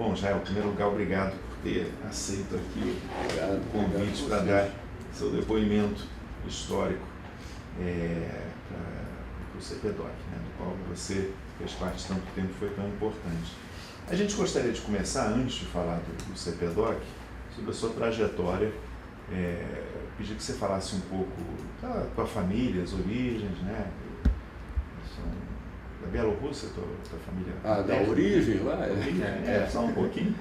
Bom, Jael, em primeiro lugar, obrigado por ter aceito aqui o convite para dar seu depoimento histórico para o CPDOC, né, do qual você fez parte tanto tempo e foi tão importante. A gente gostaria de começar, antes de falar do CPDOC, sobre a sua trajetória. Pedir que você falasse um pouco da tua família, as origens, né? Da Bielorrússia, tua família? Da origem lá? Só um pouquinho.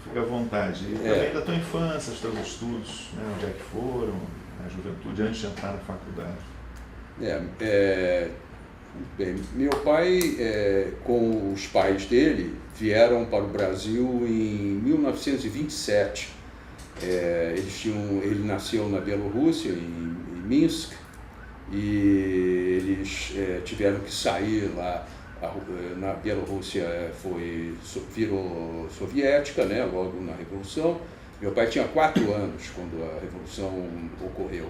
Fica à vontade. E também da tua infância, os teus estudos, né? Onde é que foram, na juventude, antes de entrar na faculdade. Bem, meu pai, com os pais dele, vieram para o Brasil em 1927. Ele nasceu na Bielorrússia, em Minsk, e eles tiveram que sair lá. Na Bielorrússia virou soviética, né, logo na Revolução. Meu pai tinha 4 anos quando a Revolução ocorreu.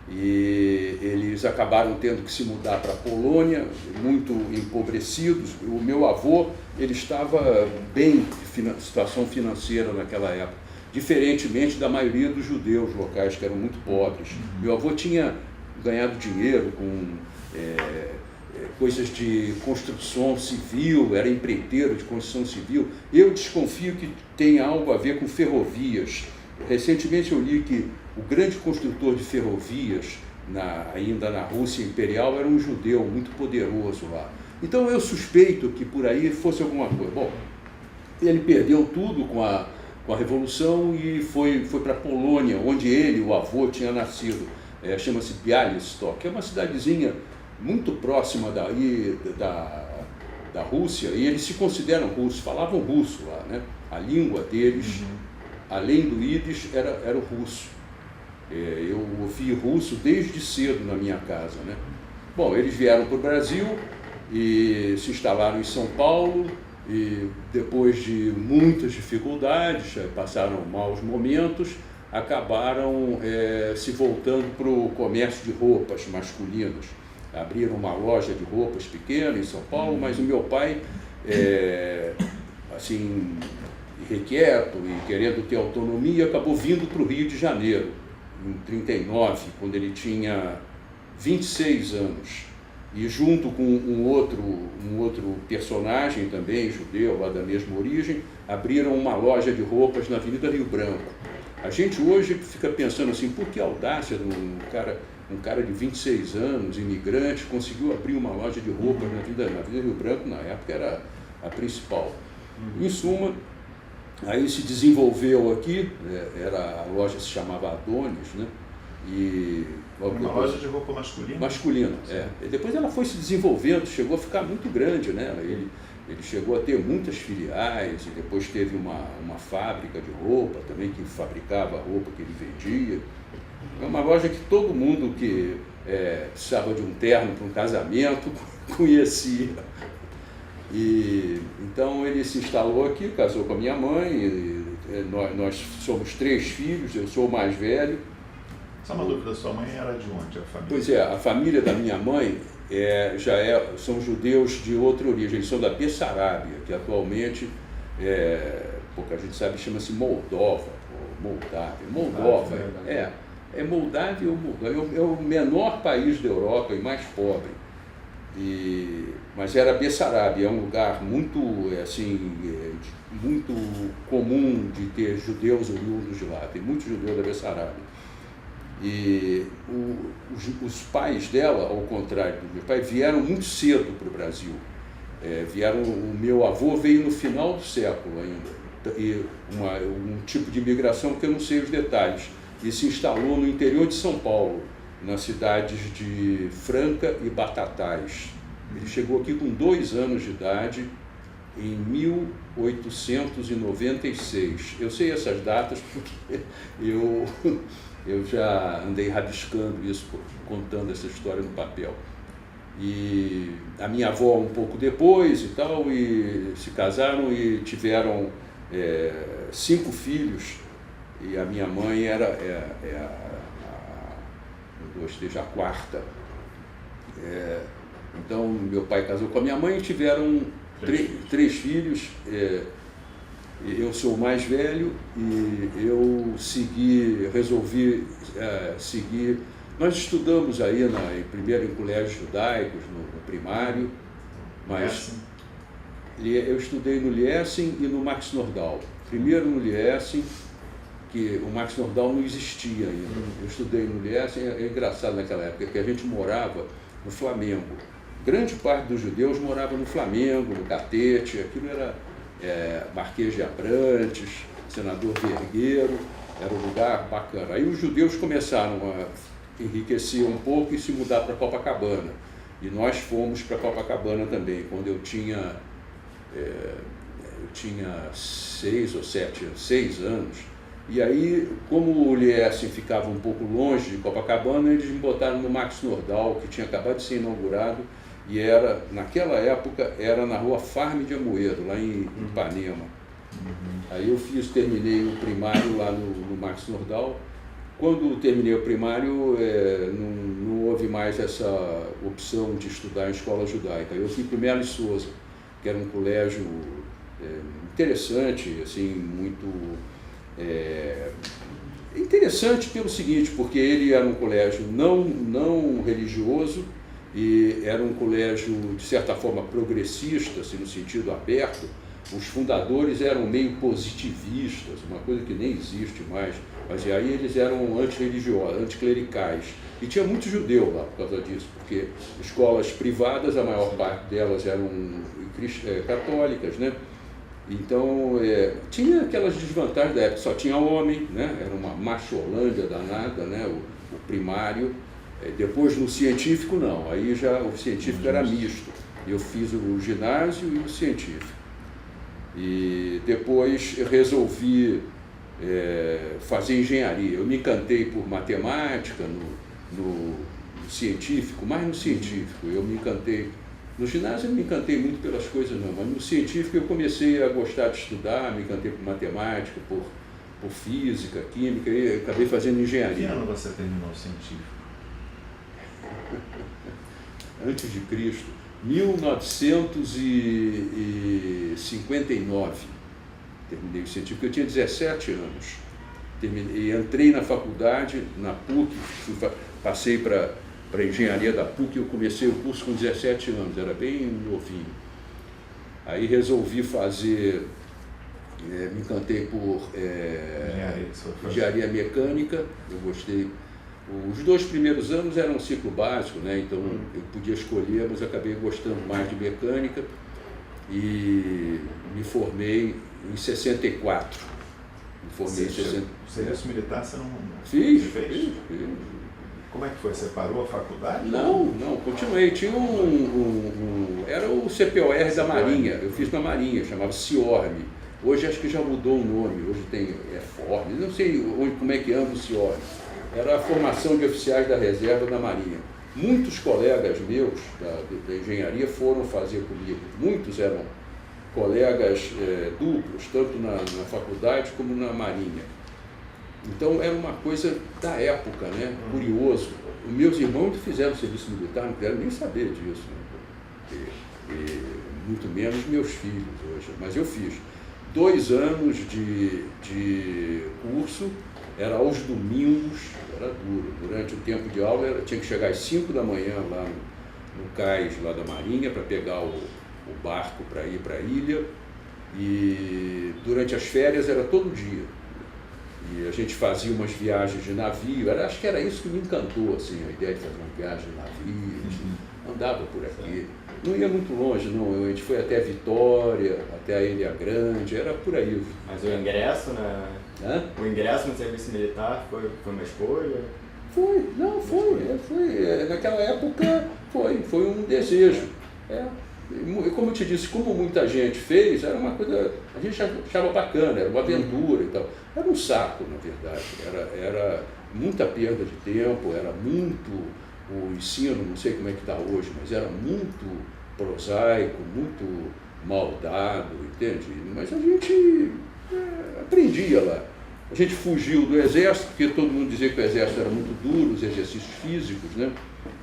E eles acabaram tendo que se mudar para a Polônia, muito empobrecidos. O meu avô, ele estava bem em situação financeira naquela época, diferentemente da maioria dos judeus locais, que eram muito pobres. Meu avô tinha ganhado dinheiro com coisas de construção civil, era empreiteiro de construção civil. Eu desconfio que tem algo a ver com ferrovias. Recentemente eu li que o grande construtor de ferrovias, ainda na Rússia Imperial, era um judeu muito poderoso lá. Então eu suspeito que por aí fosse alguma coisa. Bom, ele perdeu tudo com a Revolução e foi para a Polônia, onde ele, o avô, tinha nascido. Chama-se Bialystok, que é uma cidadezinha muito próxima daí da Rússia, e eles se consideram russos, falavam russo lá, né? A língua deles, além do ídis, era o russo. Eu ouvi russo desde cedo na minha casa, né? Bom, eles vieram para o Brasil e se instalaram em São Paulo, e depois de muitas dificuldades, passaram maus momentos, acabaram se voltando para o comércio de roupas masculinas. Abriram uma loja de roupas pequena em São Paulo, mas o meu pai, assim, irrequieto e querendo ter autonomia, acabou vindo para o Rio de Janeiro, em 1939, quando ele tinha 26 anos. E junto com um outro personagem também, judeu, lá da mesma origem, abriram uma loja de roupas na Avenida Rio Branco. A gente hoje fica pensando assim, por que a audácia de um cara de 26 anos, imigrante, conseguiu abrir uma loja de roupas na Avenida Rio Branco, na época era a principal. Em suma, aí se desenvolveu aqui, a loja se chamava Adonis, né? E uma loja de roupa masculina? Masculina, E depois ela foi se desenvolvendo, chegou a ficar muito grande, né? Ele chegou a ter muitas filiais e depois teve uma fábrica de roupa também, que fabricava a roupa que ele vendia. É uma loja que todo mundo que precisava de um terno para um casamento conhecia. E então ele se instalou aqui, casou com a minha mãe, nós somos 3 filhos, eu sou o mais velho. Só uma dúvida, sua mãe era de onde, a família? Pois a família da minha mãe são judeus de outra origem, eles são da Bessarabia, que atualmente, pouca gente sabe, chama-se Moldova, ou Moldávia. Moldova, Moldávia ou Moldávia, é o menor país da Europa e mais pobre. Mas era Bessarabia, é um lugar muito, muito comum de ter judeus oriundos de lá, tem muitos judeus da Bessarabia. E os pais dela, ao contrário do meu pai, vieram muito cedo para o Brasil. O meu avô veio no final do século ainda, e um tipo de imigração que eu não sei os detalhes, e se instalou no interior de São Paulo, nas cidades de Franca e Batatais. Ele chegou aqui com 2 anos de idade, em 1896. Eu sei essas datas porque eu já andei rabiscando isso, contando essa história no papel. E a minha avó um pouco depois e tal, e se casaram e tiveram 5 filhos, e a minha mãe era a 4ª. Então meu pai casou com a minha mãe e tiveram 3 filhos, eu sou o mais velho e eu resolvi seguir. Nós estudamos aí primeiro em colégios judaicos, no primário, mas eu estudei no Liesing e no Max Nordau. Primeiro no Liesing, que o Max Nordau não existia ainda. Eu estudei no Liesing, é engraçado naquela época, que a gente morava no Flamengo. Grande parte dos judeus morava no Flamengo, no Catete, aquilo era Marquês de Abrantes, Senador Vergueiro, era um lugar bacana. Aí os judeus começaram a enriquecer um pouco e se mudar para Copacabana. E nós fomos para Copacabana também, quando eu tinha 6 anos. E aí, como o Liesing ficava um pouco longe de Copacabana, eles me botaram no Max Nordau, que tinha acabado de ser inaugurado, e naquela época, era na rua Farm de Amoedo, lá em Ipanema. Aí eu terminei o primário lá no Max Nordau. Quando terminei o primário, não houve mais essa opção de estudar em escola judaica. Eu fui para o Melo e Souza, que era um colégio interessante, assim, muito interessante pelo seguinte, porque ele era um colégio não religioso e era um colégio, de certa forma, progressista, assim, no sentido aberto. Os fundadores eram meio positivistas, uma coisa que nem existe mais, mas aí eles eram antirreligiosos, anticlericais. E tinha muito judeu lá por causa disso, porque escolas privadas, a maior parte delas eram católicas, né? Então, tinha aquelas desvantagens da época, só tinha homem, né? Era uma macholândia danada, né? O primário. Depois, no científico, não. Aí já o científico era misto. Eu fiz o ginásio e o científico. E depois resolvi fazer engenharia. Eu me encantei por matemática, no científico, mais no científico. Eu me encantei. No ginásio eu me encantei muito pelas coisas não, mas no científico eu comecei a gostar de estudar, me encantei por matemática, por física, química, e acabei fazendo engenharia. Que ano você terminou o científico? Antes de Cristo, 1959, terminei o científico, eu tinha 17 anos. Entrei na faculdade, na PUC, passei para engenharia da PUC, eu comecei o curso com 17 anos, era bem novinho. Aí resolvi fazer, me encantei por engenharia mecânica, eu gostei. Os 2 primeiros anos eram um ciclo básico, né? Então eu podia escolher, mas acabei gostando mais de mecânica e me formei em 64. Me formei em 64. O serviço militar você não fez? Fiz. Como é que foi? Você parou a faculdade? Não, continuei. Tinha era o CPOR da Marinha, eu fiz na Marinha, chamava CIORM. Hoje acho que já mudou o nome, hoje tem FORM, não sei como é que anda o CIORM. Era a formação de oficiais da reserva da Marinha. Muitos colegas meus da engenharia foram fazer comigo, muitos eram colegas duplos, tanto na faculdade como na Marinha. Então era uma coisa da época, né? Curioso. Os meus irmãos fizeram serviço militar, não quero nem saber disso, né? E muito menos meus filhos hoje. Mas eu fiz 2 anos de curso, era aos domingos, era duro. Durante o tempo de aula tinha que chegar às 5 da manhã lá no cais lá da Marinha para pegar o barco para ir para a ilha. E durante as férias era todo dia. E a gente fazia umas viagens de navio, acho que era isso que me encantou, assim, a ideia de fazer uma viagem de navio, andava por aqui. Não ia muito longe, não, a gente foi até Vitória, até a Ilha Grande, era por aí. Mas o ingresso, né? O ingresso no serviço militar foi uma escolha? Foi. Naquela época foi um desejo. Como eu te disse, como muita gente fez, era uma coisa, a gente achava bacana, era uma aventura e tal. Era um saco, na verdade, era muita perda de tempo, era muito, o ensino, não sei como é que está hoje, mas era muito prosaico, muito mal dado, entende? Mas a gente aprendia lá. A gente fugiu do exército, porque todo mundo dizia que o exército era muito duro, os exercícios físicos, né?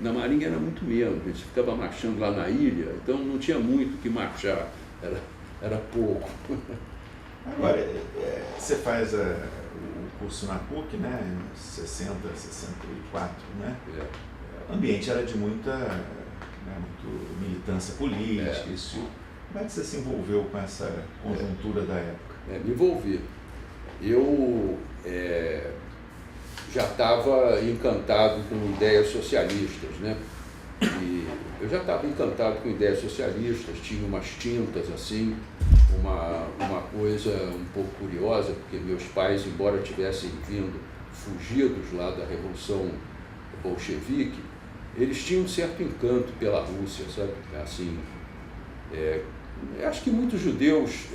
Na Marinha era muito menos, a gente ficava marchando lá na ilha, então não tinha muito o que marchar, era pouco. Agora, você faz o curso na PUC, né, em 60, 64, né? O ambiente era de muita muito militância política, isso. Como é que você se envolveu com essa conjuntura da época? Me envolvi. Eu já estava encantado com ideias socialistas, né? E eu já estava encantado com ideias socialistas, tinha umas tintas assim, uma coisa um pouco curiosa, porque meus pais, embora tivessem vindo fugidos lá da Revolução Bolchevique, eles tinham um certo encanto pela Rússia, sabe? Assim, acho que muitos judeus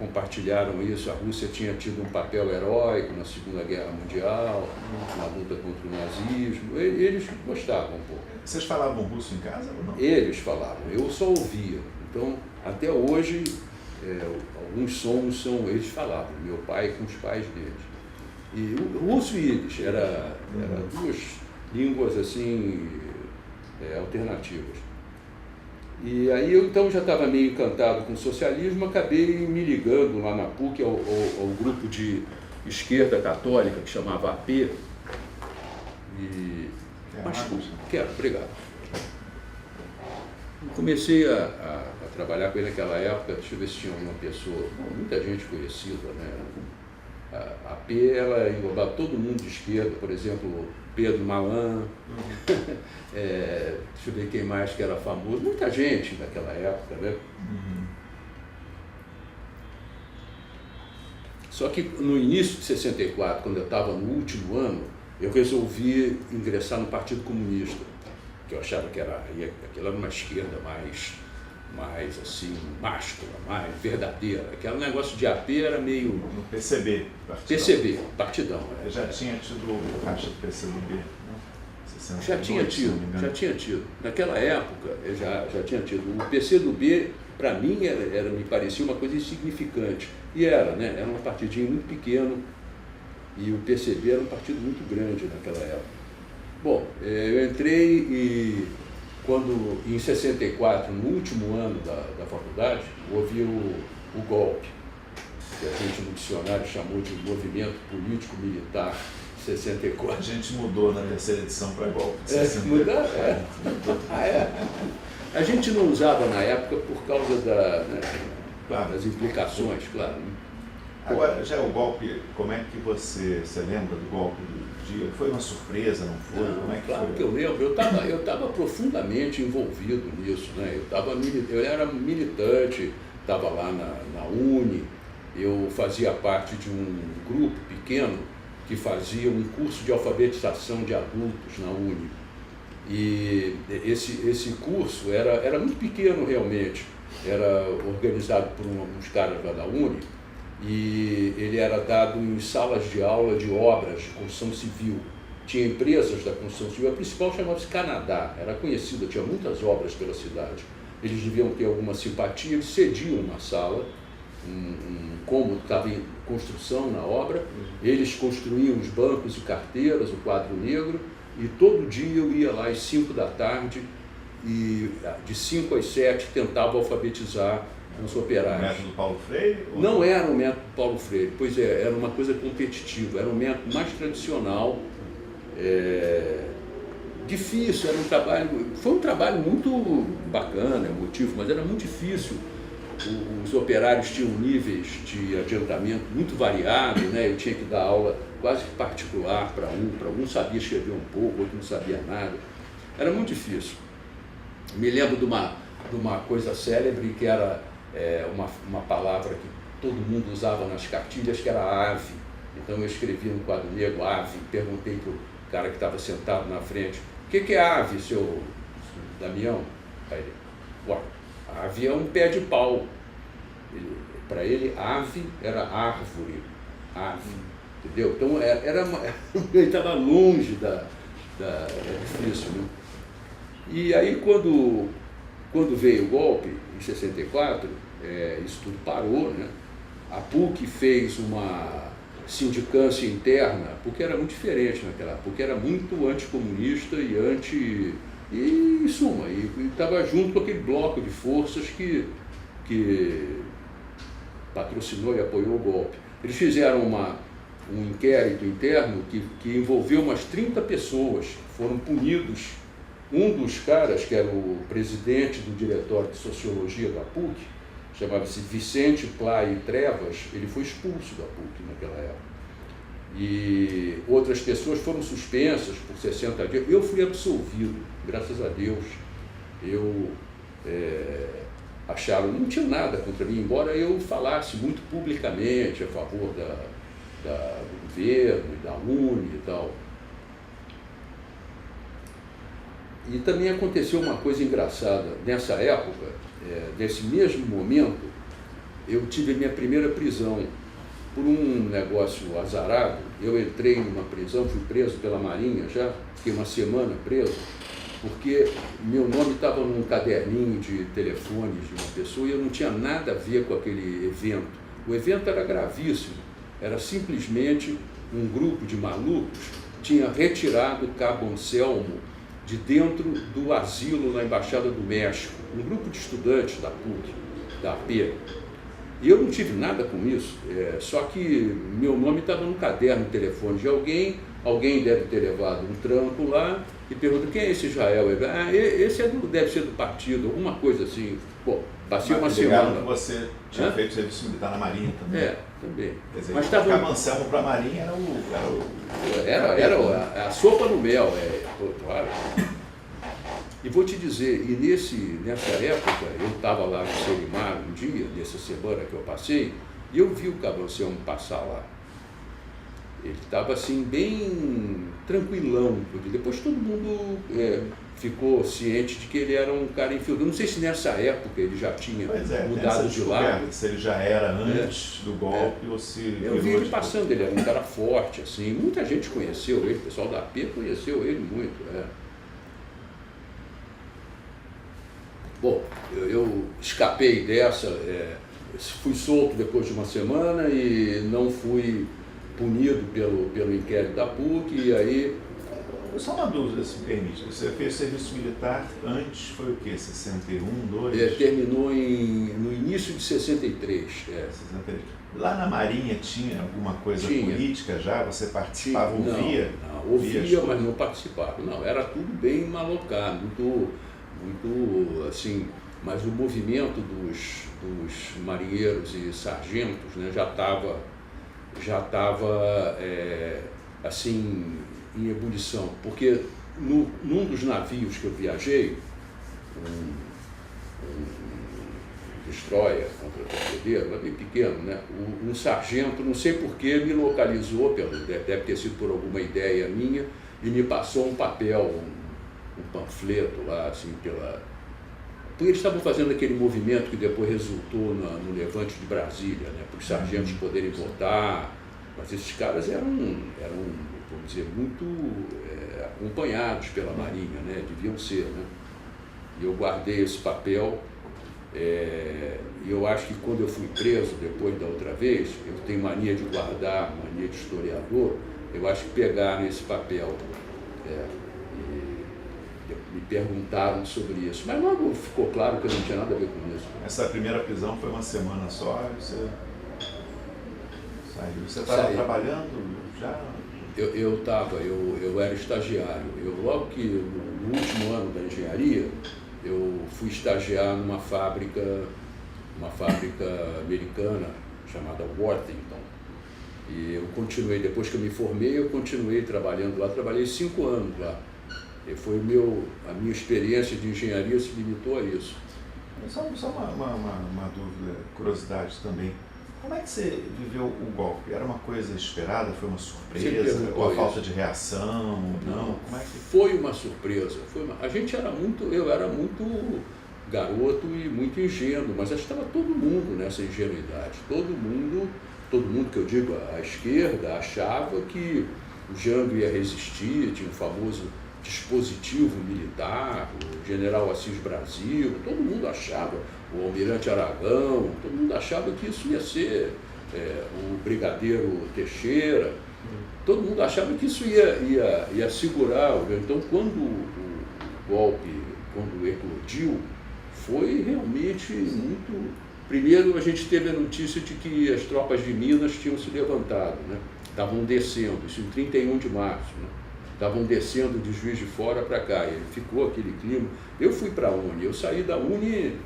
compartilharam isso. A Rússia tinha tido um papel heróico na Segunda Guerra Mundial, na luta contra o nazismo. Eles gostavam um pouco. Vocês falavam russo em casa ou não? Eles falavam, eu só ouvia. Então, até hoje, alguns sons eles falavam, meu pai com os pais deles. E o russo e ídis, era duas línguas assim, alternativas. E aí eu então já estava meio encantado com o socialismo, acabei me ligando lá na PUC ao grupo de esquerda católica que chamava AP. Quero, obrigado. Comecei a trabalhar com ele naquela época, deixa eu ver se tinha uma pessoa, muita gente conhecida, né? A AP, ela englobava todo mundo de esquerda, por exemplo, Pedro Malan, deixa eu ver quem mais que era famoso, muita gente naquela época, né? Só que no início de 64, quando eu estava no último ano, eu resolvi ingressar no Partido Comunista, que eu achava que aquilo era uma esquerda mais assim, máscula, mais verdadeira. Aquele negócio de AP era meio... No PCB, partidão. PCB, partidão. Já tinha tido o caixa do PCdoB, né? Já tinha tido. Naquela época, eu já tinha tido. O PCdoB, para mim, me parecia uma coisa insignificante. E era, né? Era um partidinho muito pequeno e o PCB era um partido muito grande naquela época. Bom, eu entrei e quando, em 64, no último ano da faculdade, houve o golpe, que a gente no dicionário chamou de movimento político-militar 64. A gente mudou na terceira edição para golpe de 64. A gente não usava na época por causa claro, das implicações, claro. Agora, já o golpe, como é que você lembra do golpe do dia? Foi uma surpresa, não foi? Como é que claro foi? que eu lembro, eu estava profundamente envolvido nisso, né? Eu era militante, estava lá na Uni, eu fazia parte de um grupo pequeno que fazia um curso de alfabetização de adultos na Uni. E esse curso era muito pequeno realmente, era organizado por uns caras lá da Uni, e ele era dado em salas de aula de obras de construção civil. Tinha empresas da construção civil, a principal chamava-se Canadá, era conhecida, tinha muitas obras pela cidade. Eles deviam ter alguma simpatia, eles cediam uma sala, um cômodo que estava em construção na obra, eles construíam os bancos e carteiras, o quadro negro, e todo dia eu ia lá às 5 da tarde e de 5 às 7 tentava alfabetizar os operários. O método Paulo Freire? Não era o método Paulo Freire, pois era uma coisa competitiva, era um método mais tradicional, difícil, foi um trabalho muito bacana, emotivo, mas era muito difícil. Os operários tinham níveis de adiantamento muito variados, né? Eu tinha que dar aula quase que particular para um sabia escrever um pouco, outro não sabia nada. Era muito difícil. Me lembro de uma coisa célebre que era uma palavra que todo mundo usava nas cartilhas, que era ave. Então eu escrevia no quadro negro ave, perguntei para o cara que estava sentado na frente, o que é ave, seu Damião? Aí ele, ave é um pé de pau. Para ele, ave era árvore, ave, entendeu? Então ele estava longe era difícil, né? E aí quando veio o golpe, em 64, isso tudo parou, né? A PUC fez uma sindicância interna, porque era muito diferente naquela época, porque era muito anticomunista e em suma, e estava junto com aquele bloco de forças que patrocinou e apoiou o golpe. Eles fizeram um inquérito interno que envolveu umas 30 pessoas, foram punidos. Um dos caras, que era o presidente do diretório de sociologia da PUC, chamava-se Vicente Play Trevas, ele foi expulso da PUC naquela época. E outras pessoas foram suspensas por 60 dias. Eu fui absolvido, graças a Deus. Acharam, não tinha nada contra mim, embora eu falasse muito publicamente a favor do governo, da UNE e tal. E também aconteceu uma coisa engraçada. Nessa época, nesse mesmo momento, eu tive a minha primeira prisão. Por um negócio azarado, eu entrei numa prisão, fui preso pela Marinha já, fiquei uma semana preso, porque meu nome estava num caderninho de telefones de uma pessoa e eu não tinha nada a ver com aquele evento. O evento era gravíssimo, era simplesmente um grupo de malucos tinha retirado Cabo Anselmo de dentro do asilo na Embaixada do México, um grupo de estudantes da PUC, da AP. E eu não tive nada com isso, só que meu nome estava no caderno de telefone de alguém deve ter levado um tranco lá e pergunta, quem é esse Israel? Esse deve ser do partido, alguma coisa assim. Bom, passei uma semana. Que você tinha feito serviço militar na Marinha também. Também. Quer dizer, mas estava Cabo Anselmo para a Marinha era a sopa no mel, claro. E vou te dizer, nessa época, eu estava lá no Serimar um dia, nessa semana que eu passei, e eu vi o Cabo Anselmo passar lá. Ele estava assim, bem tranquilão. Depois todo mundo ficou ciente de que ele era um cara infiltrado. Não sei se nessa época ele já tinha mudado de lado. Se ele já era antes do golpe ou se... Eu vi ele passando, ele era um cara forte, assim. Muita gente conheceu ele, o pessoal da AP conheceu ele muito. Bom, eu escapei dessa, fui solto depois de uma semana e não fui punido pelo inquérito da PUC, e aí... Só uma dúvida, se me permite. Você fez serviço militar antes, foi o quê? 61, 2? Terminou no início de 63. 63. Lá na Marinha tinha alguma coisa política já? Você participava, ouvia? Não, ouvia, mas não participava. Não, era tudo bem malocado, muito assim, mas o movimento dos marinheiros e sargentos, né, já estava assim, em ebulição, porque num dos navios que eu viajei, um destroyer contra-torpedeiro, um navio pequeno, né, um sargento, não sei porquê, me localizou, deve ter sido por alguma ideia minha, e me passou um papel, um panfleto lá, assim, porque eles estavam fazendo aquele movimento que depois resultou no levante de Brasília, né, para os sargentos poderem votar, mas esses caras eram vamos dizer, muito acompanhados pela Marinha, né, deviam ser, né, e eu guardei esse papel, e eu acho que quando eu fui preso depois da outra vez, eu tenho mania de guardar, mania de historiador, eu acho que pegaram esse papel, me perguntaram sobre isso, mas logo ficou claro que eu não tinha nada a ver com isso. Essa primeira prisão foi uma semana só, você saiu. Você estava trabalhando já? Eu era estagiário. Logo que no último ano da engenharia, eu fui estagiar numa fábrica americana chamada Worthington. E eu continuei, depois que eu me formei, eu continuei trabalhando lá, trabalhei 5 anos lá. E foi a minha experiência de engenharia se limitou a isso. Só uma dúvida, curiosidade também. Como é que você viveu o golpe? Era uma coisa esperada? Foi uma surpresa? Ou a falta de reação? Não? Como é que... Foi uma surpresa. Eu era muito garoto e muito ingênuo, mas estava todo mundo nessa ingenuidade. Todo mundo que eu digo, a esquerda, achava que o Jango ia resistir, tinha o famoso dispositivo militar, o general Assis Brasil, todo mundo achava, o almirante Aragão, todo mundo achava que isso ia ser o brigadeiro Teixeira, todo mundo achava que isso ia segurar. Então, quando o golpe, quando eclodiu, foi realmente muito Primeiro, a gente teve a notícia de que as tropas de Minas tinham se levantado, né? Estavam descendo, isso em 31 de março, né? Estavam descendo de Juiz de Fora para cá, e ficou aquele clima. Eu fui para a Uni, eu saí da Uni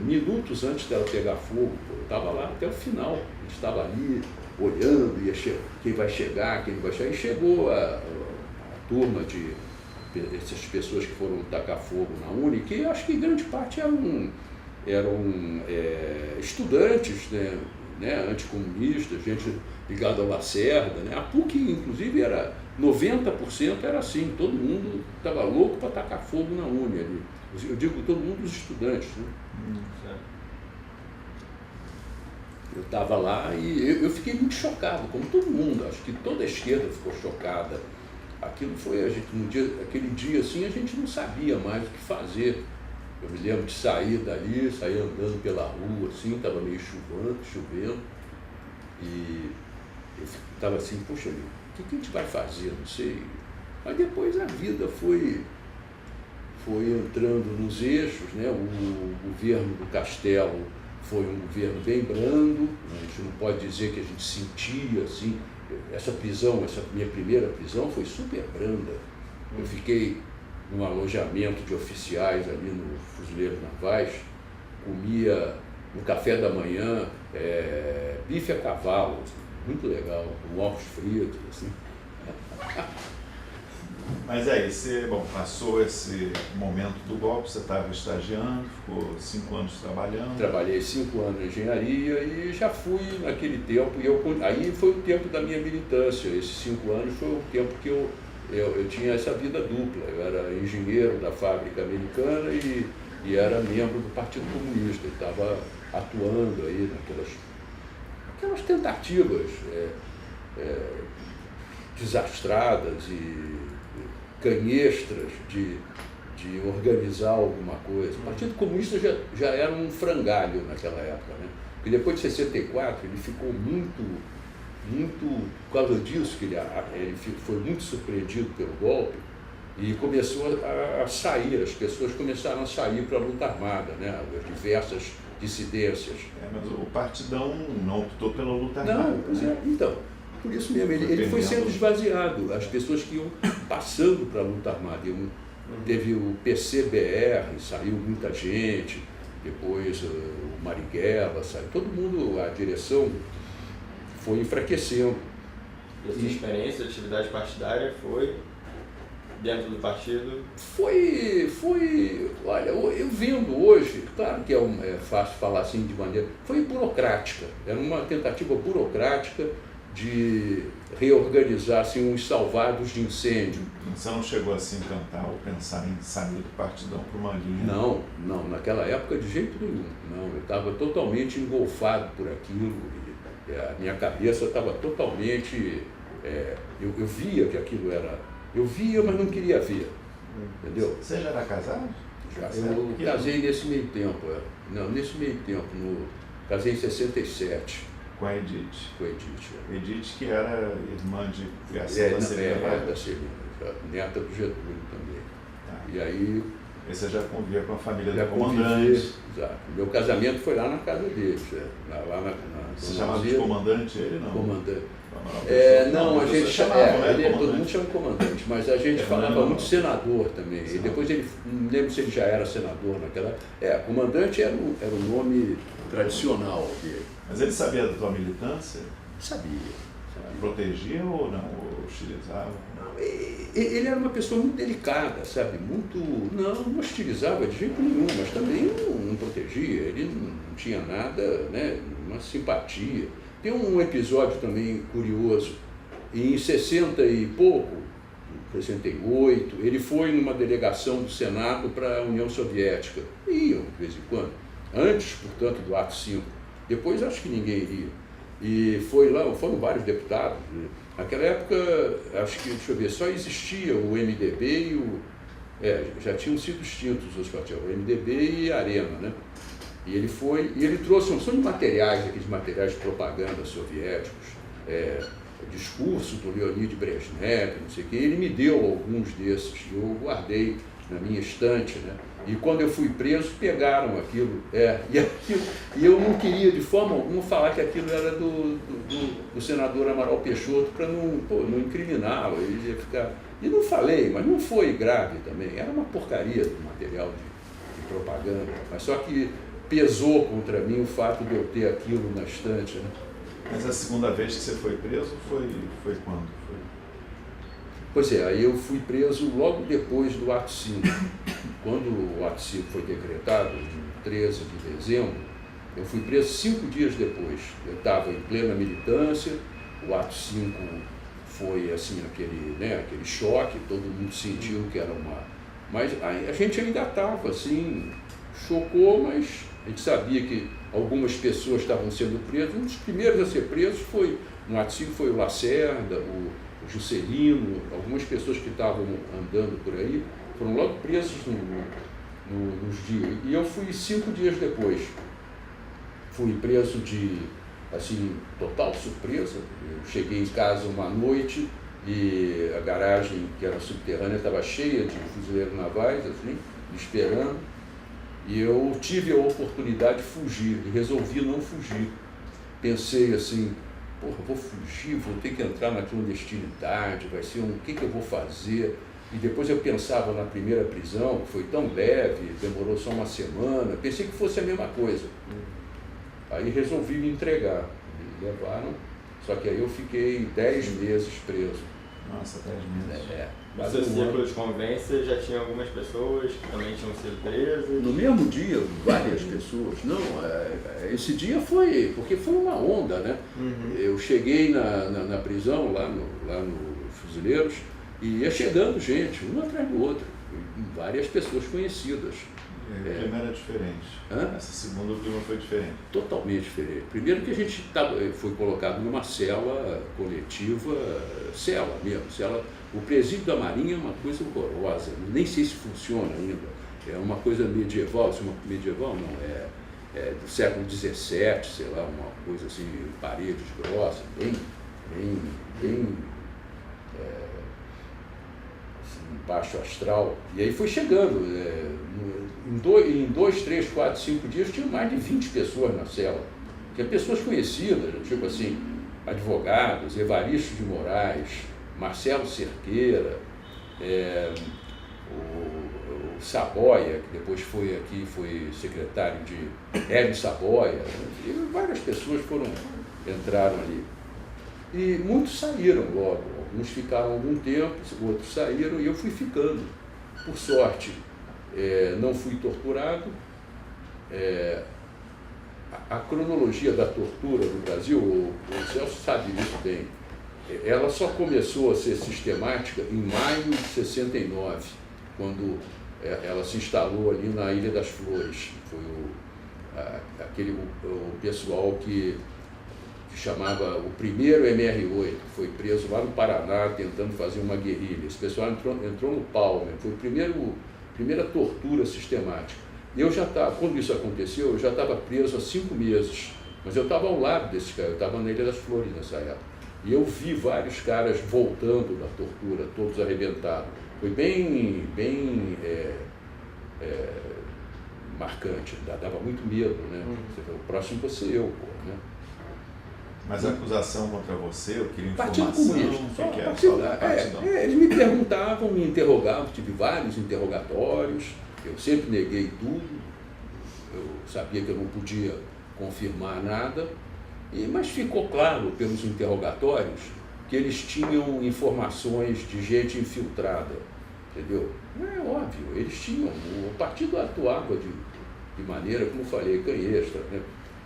minutos antes dela pegar fogo, eu estava lá até o final, a gente estava ali olhando, quem vai chegar, quem não vai chegar, e chegou a turma de essas pessoas que foram tacar fogo na Uni, que acho que grande parte eram estudantes, né, anticomunistas, gente ligada ao Lacerda, né? A PUC, inclusive, 90% era assim, todo mundo estava louco para tacar fogo na Uni ali. Eu digo todo mundo, os estudantes, né? Eu estava lá e eu fiquei muito chocado, como todo mundo, acho que toda a esquerda ficou chocada. Aquilo foi, aquele dia assim, a gente não sabia mais o que fazer. Eu me lembro de sair dali, sair andando pela rua, assim, estava meio chovendo, e eu estava assim, poxa, o que a gente vai fazer? Não sei. Mas depois a vida foi entrando nos eixos, né? O governo do Castelo foi um governo bem brando, a gente não pode dizer que a gente sentia assim, essa minha primeira prisão foi super branda. Eu fiquei num alojamento de oficiais ali no Fuzileiros Navais, comia no café da manhã bife a cavalo, muito legal, com ovos fritos, assim. Mas aí, você, passou esse momento do golpe, você estava estagiando, ficou 5 anos trabalhando. Trabalhei 5 anos em engenharia e já fui naquele tempo, aí foi o tempo da minha militância. Esses 5 anos foi o tempo que eu tinha essa vida dupla. Eu era engenheiro da fábrica americana e era membro do Partido Comunista. Estava atuando aí naquelas tentativas desastradas e canhestras de organizar alguma coisa. O Partido Comunista já era um frangalho naquela época, né? E depois de 64 ele ficou muito, por causa disso, que ele foi muito surpreendido pelo golpe e começou a sair, as pessoas começaram a sair para a luta armada, né? As diversas dissidências. Mas o Partidão não optou pela luta armada. Não, pois é, então. Por isso mesmo, ele foi sendo esvaziado, as pessoas que iam passando para a luta armada. Teve o PCBR, saiu muita gente, depois o Marighella, saiu, todo mundo, a direção foi enfraquecendo. E a sua experiência de atividade partidária foi dentro do partido? Olha, eu vendo hoje, claro que é fácil falar assim de maneira, foi burocrática, era uma tentativa burocrática de reorganizar assim, uns salvados de incêndio. Você não chegou a se encantar ou pensar em sair do Partidão para uma linha? Não, naquela época de jeito nenhum. Não, eu estava totalmente engolfado por aquilo, a minha cabeça estava totalmente... eu via que aquilo era... Eu via, mas não queria ver, entendeu? Você já era casado? Eu casei nesse meio tempo, nesse meio tempo, casei em 67. Com a Edith. Com a Edith. Edith, que era irmã de criação da Celina. Da Celina, neta do Getúlio também. Tá. E aí... Você já convivia com a família do comandante. Exato. Meu casamento foi lá na casa deles. Você chamava de comandante ele, não? Comandante. Não, a gente chamava, todo mundo chama de comandante, mas a gente falava muito senador também. E depois ele, não lembro se ele já era senador naquela. Comandante era o nome tradicional dele. Mas ele sabia da tua militância? Sabia. Protegia ou não? Ou hostilizava? Ele era uma pessoa muito delicada, sabe? Não hostilizava de jeito nenhum, mas também não protegia. Ele não tinha nada, né? Uma simpatia. Tem um episódio também curioso. Em 60 e pouco, 68, ele foi numa delegação do Senado para a União Soviética. Iam de vez em quando. Antes, portanto, do ato 5. Depois acho que ninguém iria. E foi lá, foram vários deputados. Naquela época, acho que, deixa eu ver, só existia o MDB e já tinham sido extintos os partidos, o MDB e a Arena, né? E ele foi, e ele trouxe um monte de materiais, aqueles materiais de propaganda soviéticos, o discurso do Leonid Brezhnev, não sei o quê, ele me deu alguns desses, e eu guardei na minha estante, né? E quando eu fui preso, pegaram aquilo. E eu não queria de forma alguma falar que aquilo era do senador Amaral Peixoto para não incriminá-lo. Ele ia ficar... E não falei, mas não foi grave também. Era uma porcaria do material de propaganda. Mas só que pesou contra mim o fato de eu ter aquilo na estante, né? Mas a segunda vez que você foi preso foi quando? Pois é, aí eu fui preso logo depois do ato 5. Quando o ato 5 foi decretado, em 13 de dezembro, eu fui preso 5 dias depois. Eu estava em plena militância, o ato 5 foi assim, aquele choque, todo mundo sentiu que era uma... Mas a gente ainda estava assim, chocou, mas a gente sabia que algumas pessoas estavam sendo presas. Um dos primeiros a ser presos foi, no ato 5 foi o Lacerda, o Juscelino, algumas pessoas que estavam andando por aí, foram logo presos nos dias. E eu fui 5 dias depois. Fui preso de, assim, total surpresa. Eu cheguei em casa uma noite e a garagem, que era subterrânea, estava cheia de fuzileiros navais, assim, me esperando. E eu tive a oportunidade de fugir, e resolvi não fugir. Pensei assim, porra, vou fugir, vou ter que entrar na clandestinidade, vai ser o que eu vou fazer? E depois eu pensava na primeira prisão, que foi tão leve, demorou só uma semana, pensei que fosse a mesma coisa. Aí resolvi me entregar, me levaram, só que aí eu fiquei 10 meses preso. Nossa, 10 meses. No seu círculo de convivência já tinha algumas pessoas que também tinham sido presas? No mesmo dia, várias pessoas. Não, esse dia foi, porque foi uma onda, né? Uhum. Eu cheguei na prisão, lá no Fuzileiros, e ia chegando gente, um atrás do outro, várias pessoas conhecidas. E a primeira é diferente. Essa segunda, o clima foi diferente. Totalmente diferente. Primeiro que a gente foi colocado numa cela coletiva, cela mesmo. O presídio da Marinha é uma coisa horrorosa, nem sei se funciona ainda. É uma coisa medieval, medieval não, é do século XVII, sei lá, uma coisa assim, paredes grossas, bem baixo astral. E aí foi chegando, em 2, 3, 4, 5 dias tinha mais de 20 pessoas na cela, que pessoas conhecidas, tipo assim, advogados, Evaristo de Moraes, Marcelo Cerqueira, o Saboia, que depois foi secretário de Hélio Saboia, e várias pessoas entraram ali. E muitos saíram logo, alguns ficaram algum tempo, outros saíram e eu fui ficando. Por sorte, não fui torturado. A cronologia da tortura no Brasil, o Celso sabe disso bem, ela só começou a ser sistemática em maio de 69, quando ela se instalou ali na Ilha das Flores. Foi o pessoal que chamava o primeiro MR8, que foi preso lá no Paraná tentando fazer uma guerrilha. Esse pessoal entrou no Palmer, foi a primeira tortura sistemática. Eu já estava, quando isso aconteceu, eu já estava preso há 5 meses, mas eu estava ao lado desses caras, eu estava na Ilha das Flores nessa época. E eu vi vários caras voltando da tortura, todos arrebentados. Foi bem marcante, dava muito medo, né? O próximo você eu, pô, né? Mas a acusação contra você, eu queria Partido informação, Comunista. o que é? Só da partidão. Eles me perguntavam, me interrogavam, tive vários interrogatórios, eu sempre neguei tudo, eu sabia que eu não podia confirmar nada, mas ficou claro pelos interrogatórios que eles tinham informações de gente infiltrada, entendeu? É óbvio, eles tinham, o partido atuava de maneira, como eu falei, canhestra, né?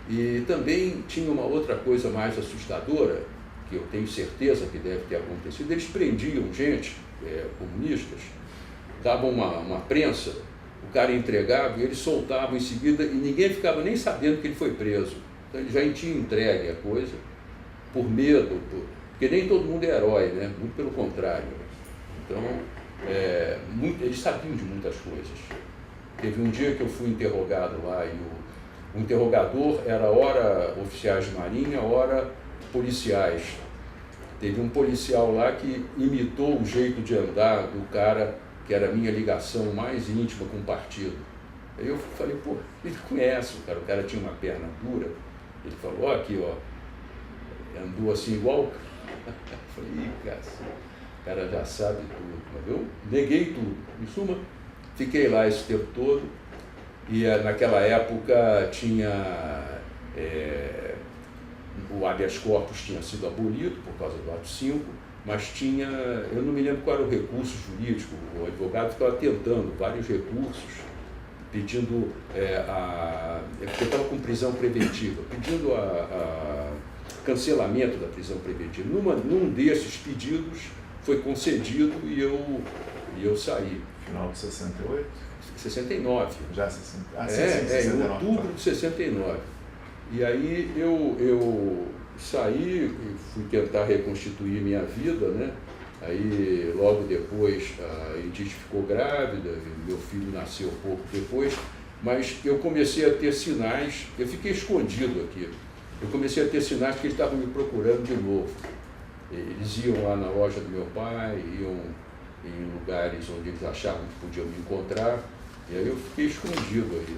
E também tinha uma outra coisa mais assustadora, que eu tenho certeza que deve ter acontecido, eles prendiam gente, comunistas, davam uma prensa, o cara entregava e eles soltavam em seguida e ninguém ficava nem sabendo que ele foi preso. Então ele já tinha entregue a coisa, por medo, porque nem todo mundo é herói, né? Muito pelo contrário. Então, eles sabiam de muitas coisas. Teve um dia que eu fui interrogado lá e o interrogador era ora oficiais de marinha, ora policiais. Teve um policial lá que imitou o jeito de andar do cara que era a minha ligação mais íntima com o partido. Aí eu falei, pô, ele conhece o cara tinha uma perna dura. Ele falou, ó, aqui, ó, andou assim igual. Eu falei, ih, cara, o cara já sabe tudo. Mas eu neguei tudo. Em suma, fiquei lá esse tempo todo. E naquela época tinha... o habeas corpus tinha sido abolido por causa do artigo 5, mas tinha, eu não me lembro qual era o recurso jurídico, o advogado ficava tentando vários recursos, pedindo, porque estava com prisão preventiva, pedindo cancelamento da prisão preventiva. Num desses pedidos foi concedido e eu saí. Final de 68? 69. Já 60. Em outubro de 69. E aí eu saí e fui tentar reconstituir minha vida, né? Aí logo depois a Edith ficou grávida, meu filho nasceu pouco depois, mas eu comecei a ter sinais, eu fiquei escondido aqui, eu comecei a ter sinais que eles estavam me procurando de novo. Eles iam lá na loja do meu pai, iam em lugares onde eles achavam que podiam me encontrar, e aí eu fiquei escondido aí.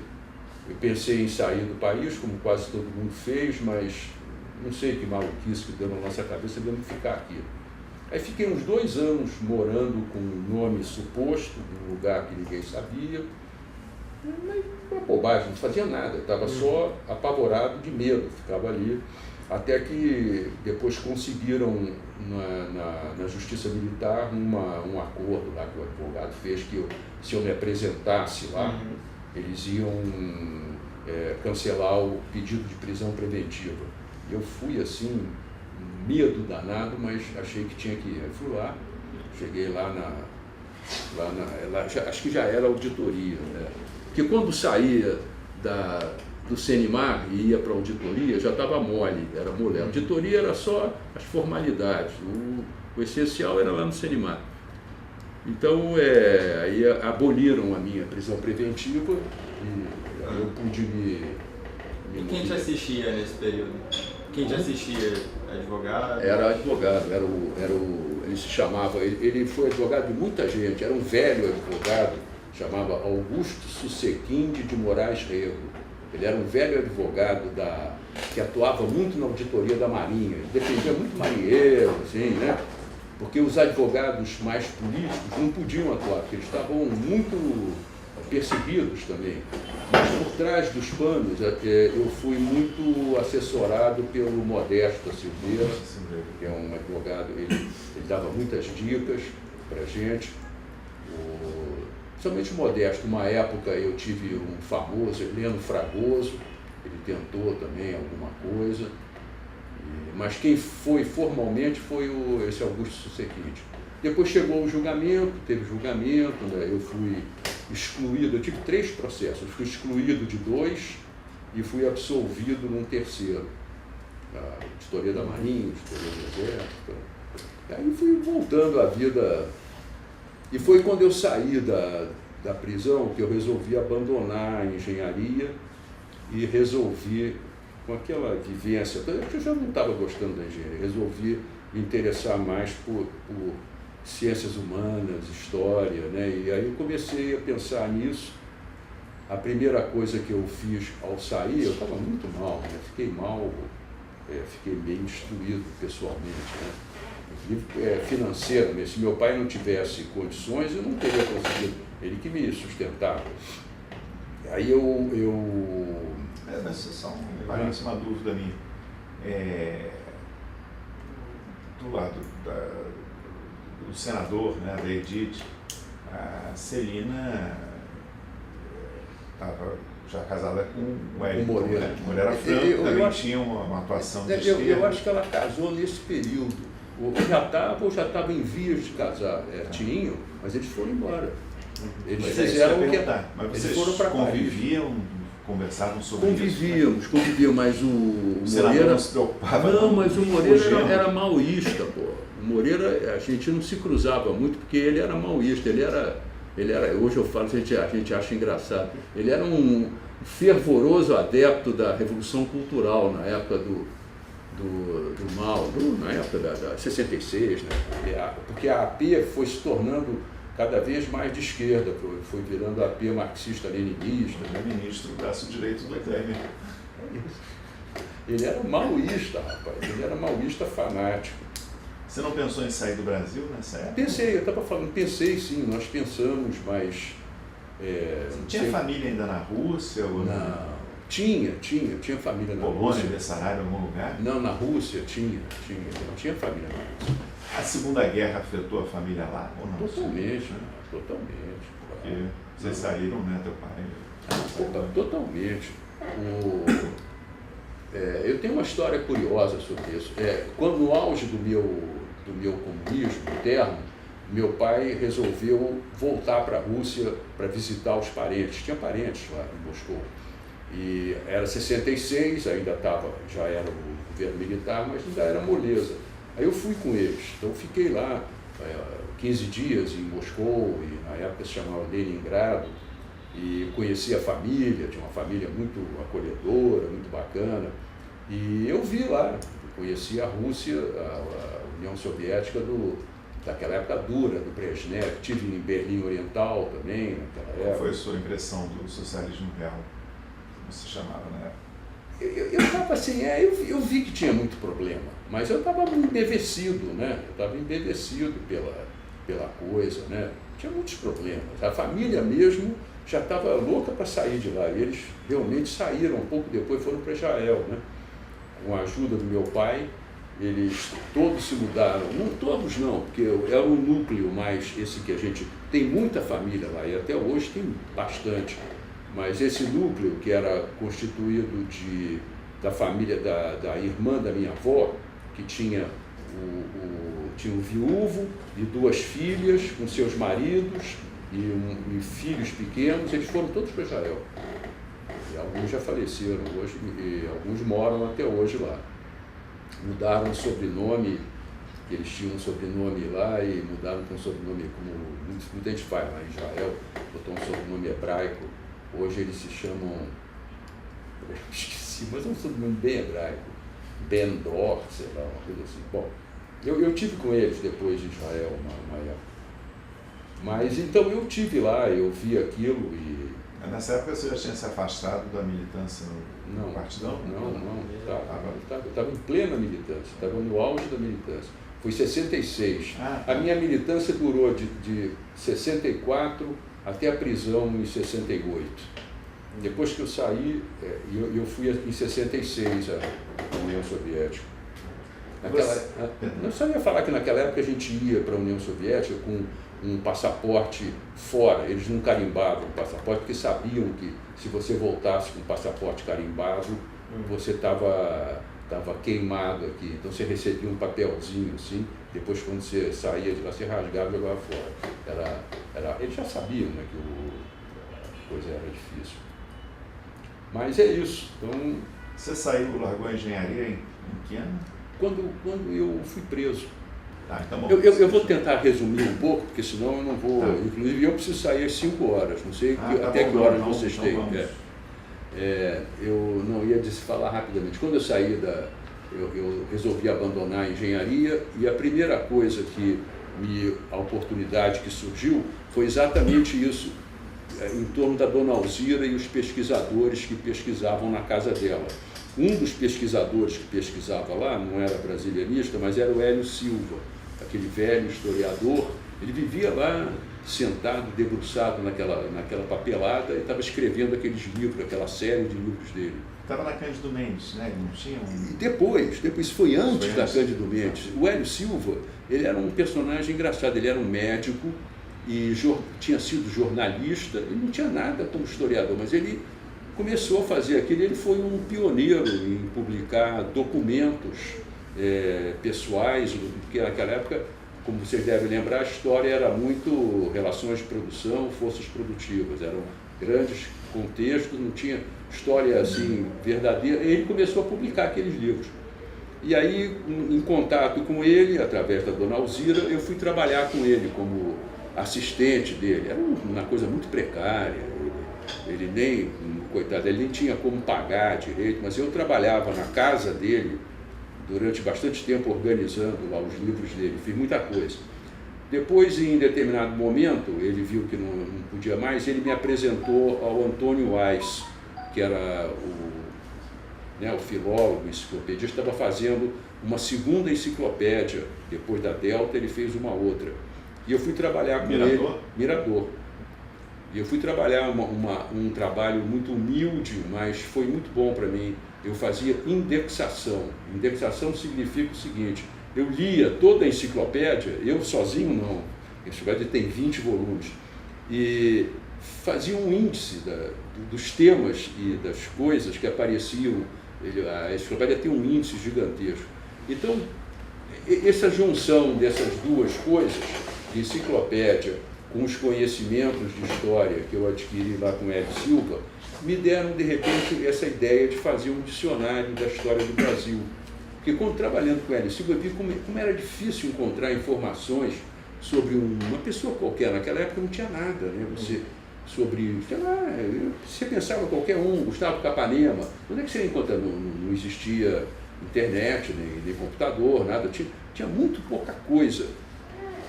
Eu pensei em sair do país, como quase todo mundo fez, mas não sei que maluquice que deu na nossa cabeça, devemos ficar aqui. Aí fiquei uns 2 anos morando com um nome suposto, num lugar que ninguém sabia, mas uma bobagem, não fazia nada, eu estava só apavorado de medo, ficava ali, até que depois conseguiram na Justiça Militar um acordo lá que o advogado fez, que se eu me apresentasse lá, eles iam cancelar o pedido de prisão preventiva. Eu fui assim, medo danado, mas achei que tinha que ir. Eu fui lá, cheguei lá acho que já era auditoria, né? Porque quando saía do Senimar e ia para a auditoria, já estava mole, era mole. A auditoria era só as formalidades, o essencial era lá no Senimar. Então, aí aboliram a minha prisão preventiva e eu pude me E quem te assistia nesse período? Quem te assistia? Advogado? Era advogado, ele se chamava, ele foi advogado de muita gente, era um velho advogado, chamava Augusto Susequinde de Moraes Rego. Ele era um velho advogado que atuava muito na auditoria da Marinha, ele defendia muito marinheiro, assim, né? Porque os advogados mais políticos não podiam atuar, porque eles estavam muito perseguidos também. Mas por trás dos panos, eu fui muito assessorado pelo Modesto da Silveira, que é um advogado, ele dava muitas dicas para a gente. Principalmente o Modesto, uma época eu tive um famoso, Heleno Fragoso, ele tentou também alguma coisa. Mas quem foi formalmente foi esse Augusto Susequinde. Depois chegou o julgamento, teve julgamento, né? Eu fui excluído, eu tive 3 processos, eu fui excluído de 2 e fui absolvido num terceiro. A auditoria da Marinha, a auditoria do Exército. E aí fui voltando à vida. E foi quando eu saí da prisão que eu resolvi abandonar a engenharia e resolvi, com aquela vivência, eu já não estava gostando da engenharia, resolvi me interessar mais por ciências humanas, história, né? E aí eu comecei a pensar nisso. A primeira coisa que eu fiz ao sair, eu estava muito mal, né? Fiquei mal, fiquei meio destruído pessoalmente, né? Financeiramente, se meu pai não tivesse condições, eu não teria conseguido, ele que me sustentava. Aí mas só uma dúvida minha. Do lado do senador, né, da Edith, a Celina estava já casada com o Wellington, Moreira. né? Moreira Franco também tinha uma atuação de esquerda. Eu acho que ela casou nesse período. Ou já estava em vias de casar. Tinham, mas eles foram embora. Eles fizeram o que... Mas vocês eles foram para conviviam, conversavam sobre Convivíamos, mas o Moreira não se preocupava. Não, mas o Moreira era maoísta, pô. O Moreira, a gente não se cruzava muito porque ele era maoísta, ele era, hoje eu falo, a gente acha engraçado, ele era um fervoroso adepto da Revolução Cultural na época do Mao, na época da 66, né? Porque a AP foi se tornando cada vez mais de esquerda, foi virando AP marxista-leninista. Ministro do braço direito do Temer. Ele era maoísta, rapaz, ele era maoísta fanático. Você não pensou em sair do Brasil nessa época? Pensei, eu estava falando, pensei sim, nós pensamos, mas... Tinha família ainda na Rússia? Ou não, tinha família na Polônia, Rússia. Bessarabia, em algum lugar? Não, na Rússia tinha família na Rússia. A Segunda Guerra afetou a família lá ou não? Totalmente, né? Totalmente. Porque vocês saíram, né, teu pai? Totalmente. Eu tenho uma história curiosa sobre isso. Quando no auge do meu comunismo interno, meu pai resolveu voltar para a Rússia para visitar os parentes. Tinha parentes lá em Moscou. E era 66, já era o governo militar, mas ainda era moleza. Aí eu fui com eles. Então fiquei lá 15 dias em Moscou, e na época se chamava Leningrado, e conheci a família, tinha uma família muito acolhedora, muito bacana. E eu vi lá, conheci a Rússia, a União Soviética daquela época dura, do Brezhnev. Estive em Berlim Oriental também, naquela época. Qual foi a sua impressão do socialismo real, como se chamava na época? Eu estava assim, eu vi que tinha muito problema, mas eu estava embevecido, né? Eu estava embevecido pela coisa, né? Tinha muitos problemas. A família mesmo já estava louca para sair de lá, e eles realmente saíram, um pouco depois foram para Israel, né? Com a ajuda do meu pai, eles todos se mudaram, não todos não, porque era um núcleo, mas esse que a gente tem muita família lá, e até hoje tem bastante, mas esse núcleo que era constituído da família da irmã da minha avó, que tinha um viúvo e 2 filhas com seus maridos e filhos pequenos, eles foram todos para Israel. E alguns já faleceram hoje, e alguns moram até hoje lá. Mudaram o sobrenome, que eles tinham um sobrenome lá, e mudaram para um sobrenome, como muita gente faz lá em Israel, botou um sobrenome hebraico. Hoje eles se chamam, eu esqueci, mas é um sobrenome bem hebraico, Ben-Dor, sei lá, uma coisa assim. Bom, eu tive com eles depois de Israel uma época. Mas então eu tive lá, eu vi aquilo e... Nessa época você já tinha se afastado da militância no partidão? Não. Eu estava em plena militância, estava no auge da militância. Foi em 66. A minha militância durou de 64 até a prisão em 68. Depois que eu saí, eu fui em 66 à União Soviética. Eu só ia falar que naquela época a gente ia para a União Soviética com um passaporte fora, eles não carimbavam o passaporte, porque sabiam que se você voltasse com o passaporte carimbado, você estava queimado aqui. Então você recebia um papelzinho assim, depois quando você saía de lá, você rasgava e jogava fora. Eles já sabiam, né, que a coisa era difícil. Mas é isso. Então, você saiu, largou a engenharia em que ano? Quando eu fui preso. Então bom, eu vou tentar resumir um pouco, porque senão eu não vou... Inclusive eu preciso sair às 5 horas, não sei até que horas vocês têm. Eu não ia falar rapidamente. Quando eu saí eu resolvi abandonar a engenharia, e a primeira coisa a oportunidade que surgiu foi exatamente isso, em torno da Dona Alzira e os pesquisadores que pesquisavam na casa dela. Um dos pesquisadores que pesquisava lá, não era brasilianista, mas era o Hélio Silva, aquele velho historiador. Ele vivia lá sentado, debruçado naquela papelada, e estava escrevendo aqueles livros, aquela série de livros dele. Estava na Cândido Mendes, né? Não tinha E depois foi antes da Cândido Mendes. O Hélio Silva, ele era um personagem engraçado, ele era um médico e tinha sido jornalista, ele não tinha nada como historiador, mas ele começou a fazer aquilo. Ele foi um pioneiro em publicar documentos pessoais, porque naquela época, como vocês devem lembrar, a história era muito relações de produção, forças produtivas, eram grandes contextos, não tinha história assim verdadeira. E ele começou a publicar aqueles livros. E aí, em contato com ele, através da Dona Alzira, eu fui trabalhar com ele como assistente dele. Era uma coisa muito precária. Ele nem, coitado, ele nem tinha como pagar direito, mas eu trabalhava na casa dele durante bastante tempo organizando lá os livros dele, fiz muita coisa. Depois, em determinado momento, ele viu que não podia mais, ele me apresentou ao Antônio Weiss, que era o filólogo, enciclopedista, estava fazendo uma segunda enciclopédia. Depois da Delta, ele fez uma outra. E eu fui trabalhar com ele. Mirador. E eu fui trabalhar um trabalho muito humilde, mas foi muito bom para mim. Eu fazia indexação. Indexação significa o seguinte: eu lia toda a enciclopédia, eu sozinho não, a enciclopédia tem 20 volumes, e fazia um índice dos temas e das coisas que apareciam. A enciclopédia tem um índice gigantesco. Então, essa junção dessas duas coisas, de enciclopédia com os conhecimentos de história que eu adquiri lá com Hélio Silva, me deram, de repente, essa ideia de fazer um dicionário da história do Brasil. Porque, quando trabalhando com Hélio Silva, eu vi como era difícil encontrar informações sobre uma pessoa qualquer. Naquela época não tinha nada, né? Você pensava qualquer um, Gustavo Capanema, onde é que você encontra? Não existia internet, nem computador, nada, tinha muito pouca coisa.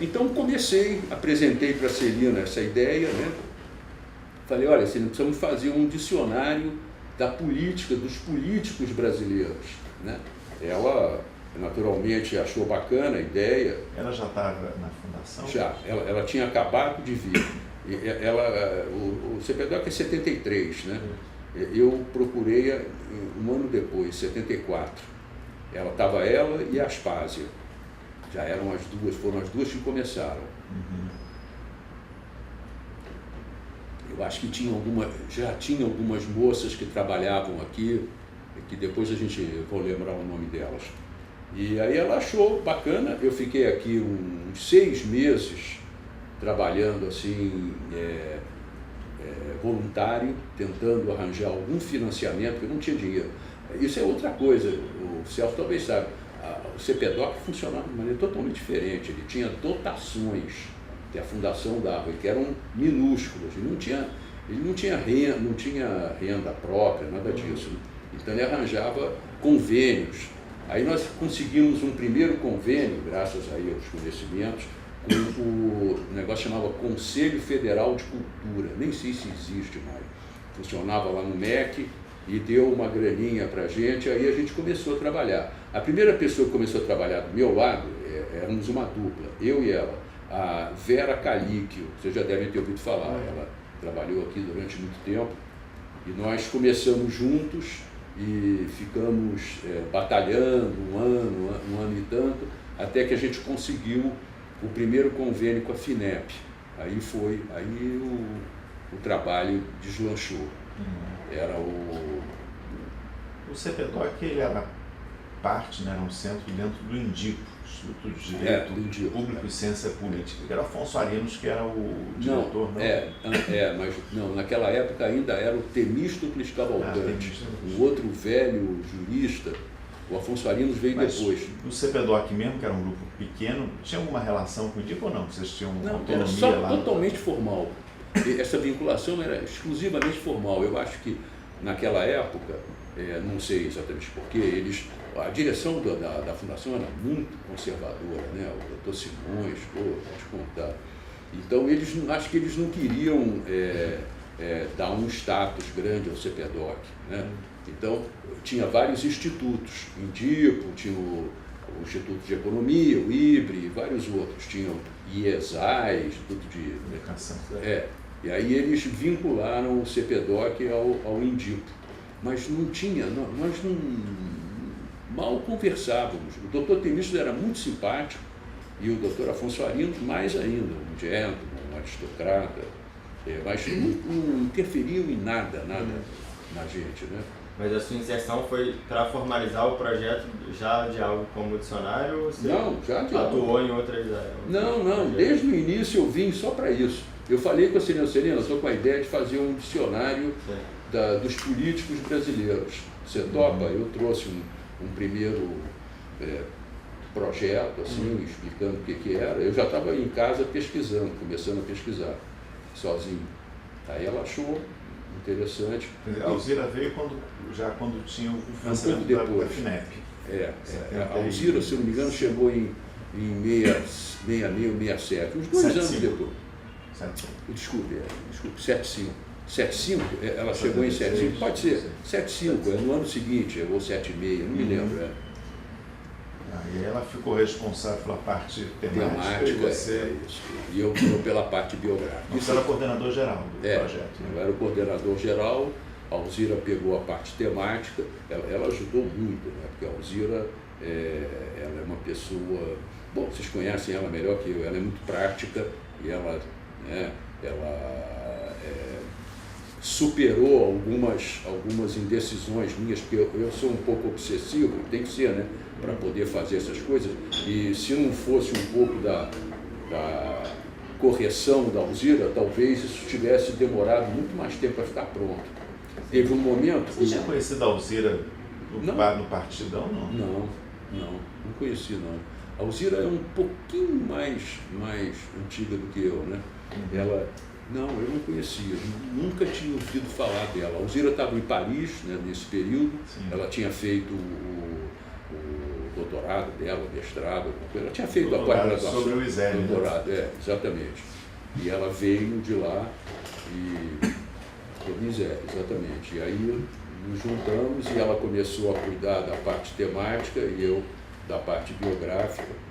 Então apresentei para a Celina essa ideia, né? Falei, olha, Celina, precisamos fazer um dicionário da política, dos políticos brasileiros, né? Ela, naturalmente, achou bacana a ideia. Ela já estava na fundação? Já, ela tinha acabado de vir. O CPDOC é 73, né? Eu procurei um ano depois, 74. Estava ela e a Aspásia. Já eram foram as duas que começaram. Uhum. Eu acho que já tinha algumas moças que trabalhavam aqui, que depois vou lembrar o nome delas. E aí ela achou bacana. Eu fiquei aqui uns 6 meses trabalhando assim, voluntário, tentando arranjar algum financiamento, porque não tinha dinheiro. Isso é outra coisa, o Celso talvez saiba. O CPDOC funcionava de maneira totalmente diferente. Ele tinha dotações que a fundação dava, que eram minúsculas. Ele não tinha renda própria, nada disso. Então ele arranjava convênios. Aí nós conseguimos um primeiro convênio, graças aí aos conhecimentos, com o negócio chamava Conselho Federal de Cultura, nem sei se existe mais. Funcionava lá no MEC e deu uma graninha para a gente, aí a gente começou a trabalhar. A primeira pessoa que começou a trabalhar do meu lado, éramos uma dupla, eu e ela, a Vera Calíquio, vocês já devem ter ouvido falar, ela trabalhou aqui durante muito tempo, e nós começamos juntos e ficamos batalhando um ano e tanto, até que a gente conseguiu o primeiro convênio com a FINEP. Aí o trabalho deslanchou. Era O CPDOC, ele era parte, né, era um centro dentro do INDIPO, Instituto de Direito Público e Ciência Política, que era Afonso Arinos, que era o diretor, não? Mas não, naquela época ainda era o Temístocles Cavalcante, um outro velho jurista. O Afonso Arinos veio depois. O CPDOC mesmo, que era um grupo pequeno, tinha alguma relação com o INDIPO ou não? Vocês tinham autonomia era só lá? Totalmente formal. Essa vinculação era exclusivamente formal. Eu acho que naquela época, não sei exatamente porquê, a direção da fundação era muito conservadora, né? O Dr. Simões, vou te contar. Então acho que eles não queriam dar um status grande ao CPDOC, né? Então tinha vários institutos, INDIPO, tinha o Instituto de Economia, o IBRE, e vários outros, tinham IESAI, Instituto de Educação. E aí eles vincularam o CPDOC ao INDIPO, mas nós mal conversávamos. O doutor Temístocles era muito simpático e o doutor Afonso Arinos mais ainda, um gentleman, um aristocrata, mas não interferiam em nada na gente, né? Mas a sua inserção foi para formalizar o projeto já de algo como dicionário? Ou você já de atuou algo. Em outras... Não, desde o início eu vim só para isso. Eu falei com a Celina, eu estou com a ideia de fazer um dicionário dos políticos brasileiros. Você topa? Eu trouxe um primeiro projeto, assim, explicando o que era. Eu já estava em casa pesquisando, começando a pesquisar, sozinho. Aí ela achou interessante. A Alzira veio quando tinha o financiamento depois. da FINEP. A Alzira, se não me engano, chegou em em 66 ou 67, uns 2 anos depois. 75. Desculpe, 75. 75, ela chegou em 75, pode ser, 75, no ano seguinte, ou 76, não me lembro. E ela ficou responsável pela parte temática e você... isso. E eu pela parte biográfica. Você era o coordenador geral do projeto. Eu era o coordenador geral, a Alzira pegou a parte temática, ela ajudou muito, né? Porque a Alzira ela é uma pessoa... Bom, vocês conhecem ela melhor que eu, ela é muito prática e ela superou algumas indecisões minhas, porque eu sou um pouco obsessivo, tem que ser, né, para poder fazer essas coisas, e se não fosse um pouco da correção da Alzira, talvez isso tivesse demorado muito mais tempo para ficar pronto. Teve um momento... Você tinha conhecido a Alzira no Partidão, não? Não conheci, não. A Alzira é um pouquinho mais antiga do que eu, né? Eu não conhecia, nunca tinha ouvido falar dela. A Alzira estava em Paris, né, nesse período. Sim. Ela tinha feito o doutorado dela, o mestrado, ela tinha feito a pós-graduação. Sobre o ISEL. Doutorado, exatamente. E ela veio de lá sobre o ISEL, exatamente. E aí nos juntamos e ela começou a cuidar da parte temática e eu da parte biográfica.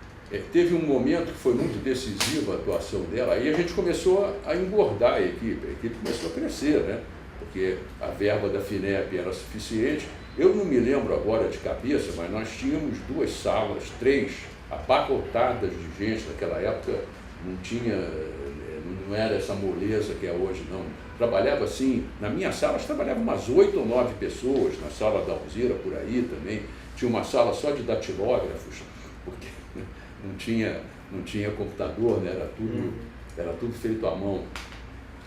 Teve um momento que foi muito decisiva a atuação dela, aí a gente começou a engordar a equipe começou a crescer, né? Porque a verba da FINEP era suficiente. Eu não me lembro agora de cabeça, mas nós tínhamos 2 salas, 3, abarrotadas de gente naquela época, não era essa moleza que é hoje, não. Trabalhava assim, na minha sala trabalhavam umas 8 ou 9 pessoas, na sala da Alzira por aí também, tinha uma sala só de datilógrafos, porque não tinha computador, né? Era tudo feito à mão.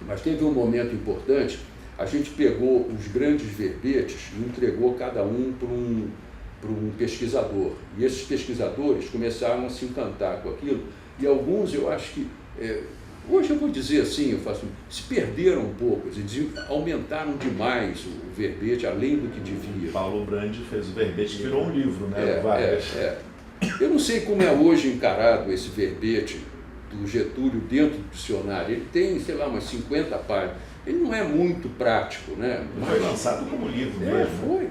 Mas teve um momento importante, a gente pegou os grandes verbetes e entregou cada um para um pesquisador. E esses pesquisadores começaram a se encantar com aquilo, e alguns eu acho que, hoje eu vou dizer assim, se perderam um pouco, eles aumentaram demais o verbete, além do que devia. Paulo Brandi fez o verbete, que virou um livro, né? Eu não sei como é hoje encarado esse verbete do Getúlio dentro do dicionário. Ele tem, sei lá, umas 50 páginas. Ele não é muito prático, né? Mas foi lançado como livro mesmo. Foi.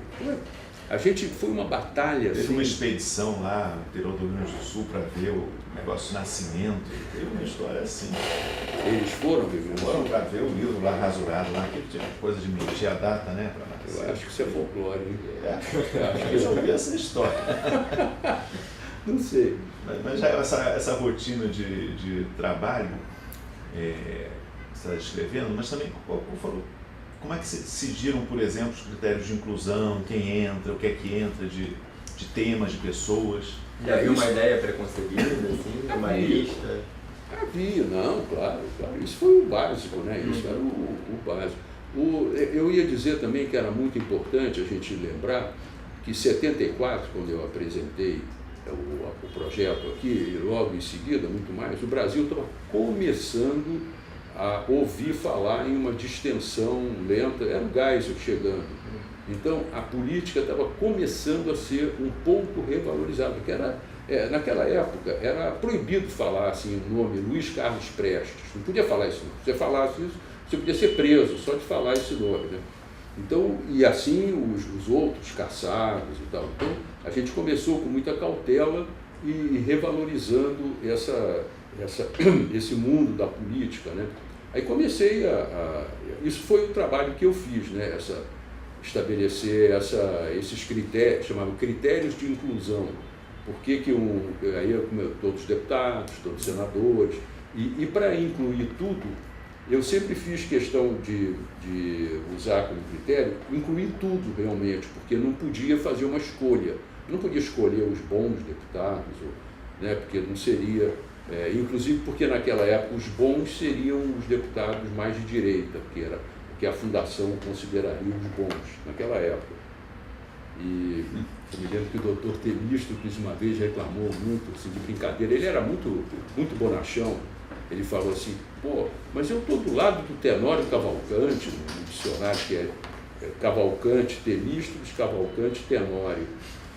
A gente foi uma batalha. Teve uma expedição lá no interior do Rio Grande do Sul para ver o negócio do nascimento. Teve uma história assim. Eles foram para ver o livro lá rasurado, lá, que tinha coisa de mentir a data, né? Eu acho que isso é folclore, hein? Acho que eu já ouvi essa história. Não sei. Mas já essa rotina de trabalho, você está descrevendo, mas também como é que se decidiram, por exemplo, os critérios de inclusão, quem entra, o que é que entra de temas, de pessoas? Já havia uma ideia preconcebida, assim, uma lista? Havia, não, claro. Isso foi o básico, né? Isso era o básico. Eu ia dizer também que era muito importante a gente lembrar que em 74, quando eu apresentei o projeto aqui, e logo em seguida, muito mais, o Brasil estava começando a ouvir falar em uma distensão lenta, era o Geisel chegando. Então, a política estava começando a ser um pouco revalorizada, porque naquela época era proibido falar assim, o nome Luiz Carlos Prestes, não podia falar isso, se você falasse isso, você podia ser preso só de falar esse nome, né? Então, e assim os outros caçados e tal. Então, a gente começou com muita cautela e revalorizando esse mundo da política, né? Aí comecei isso foi o trabalho que eu fiz, né? Estabelecer esses critérios, chamavam critérios de inclusão. Por que aí todos os deputados, todos os senadores, e para incluir tudo, eu sempre fiz questão de usar como critério, incluir tudo realmente, porque não podia fazer uma escolha. Não podia escolher os bons deputados, né, porque não seria... inclusive porque naquela época os bons seriam os deputados mais de direita, que a fundação consideraria os bons naquela época. E eu me lembro que o doutor Temístocles uma vez reclamou muito, assim, de brincadeira. Ele era muito, muito bonachão. Ele falou assim, mas eu estou do lado do Tenório Cavalcante, no dicionário que é Cavalcante, Temístocles, Cavalcante, Tenório.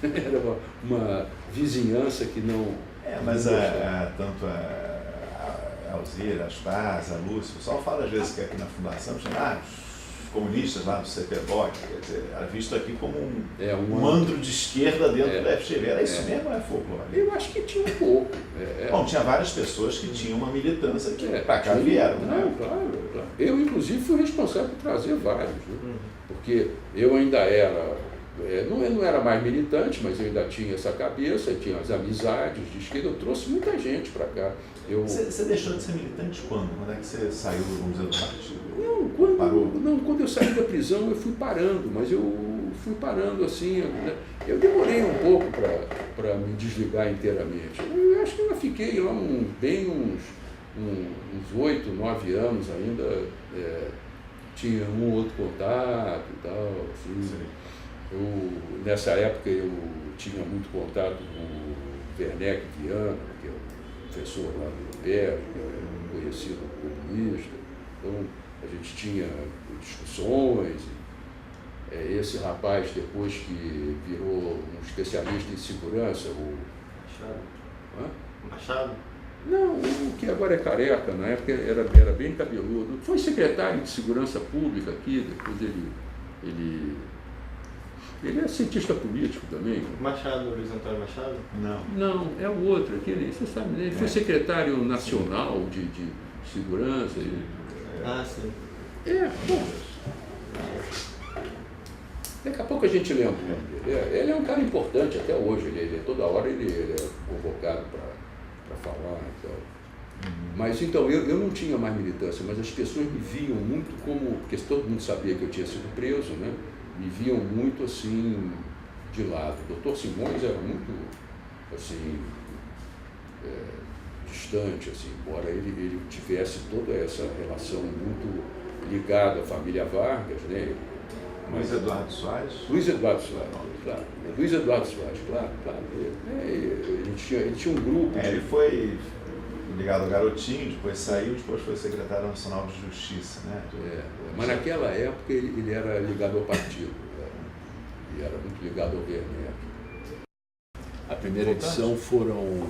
Era uma vizinhança que não Mas tanto a Alzira, a Aspaz, a Lúcia, o pessoal fala às vezes que aqui na Fundação chama os comunistas lá do CPDOC, quer dizer, era visto aqui como um antro de esquerda dentro da FGV. Era isso mesmo ou é folclore? Eu acho que tinha um pouco. Bom, tinha várias pessoas que tinham uma militância que para cá vieram, né? Não, claro. Eu, inclusive, fui responsável por trazer vários, né? Porque eu ainda era, não era mais militante, mas eu ainda tinha essa cabeça, tinha as amizades de esquerda, eu trouxe muita gente para cá. Você deixou de ser militante quando? Quando é que você saiu, vamos dizer, do partido? Quando eu saí da prisão eu fui parando, mas eu fui parando assim, eu demorei um pouco para me desligar inteiramente. Eu acho que eu fiquei lá uns 8, 9 anos ainda, tinha um ou outro contato e tal, assim. Nessa época eu tinha muito contato com o Werneck Viana, que é um professor lá do IPER, que é conhecido comunista. Então a gente tinha discussões. Esse rapaz, depois que virou um especialista em segurança, o Machado? Não, o que agora é careca, na época era bem cabeludo. Foi secretário de Segurança Pública aqui, depois ele é cientista político também. Machado, Luiz Antônio Machado? Não, é o outro, aquele, você sabe, né? Ele foi secretário nacional de segurança. Sim. Bom. Daqui a pouco a gente lembra. Ele é um cara importante até hoje, toda hora ele é convocado para falar e tal. Mas então, eu não tinha mais militância, mas as pessoas me viam muito como, porque todo mundo sabia que eu tinha sido preso, né? Me viam muito assim, de lado. O Dr. Simões era muito, assim, distante, assim, embora ele tivesse toda essa relação muito ligada à família Vargas, né? Luiz Eduardo Soares? Luiz Eduardo Soares, claro. Luiz Eduardo Soares, claro. Ele tinha um grupo. Ele foi ligado ao Garotinho, depois saiu, depois foi secretário nacional de Justiça, né? Mas naquela época ele era ligado ao partido, e era muito ligado ao Werneck. A primeira edição foram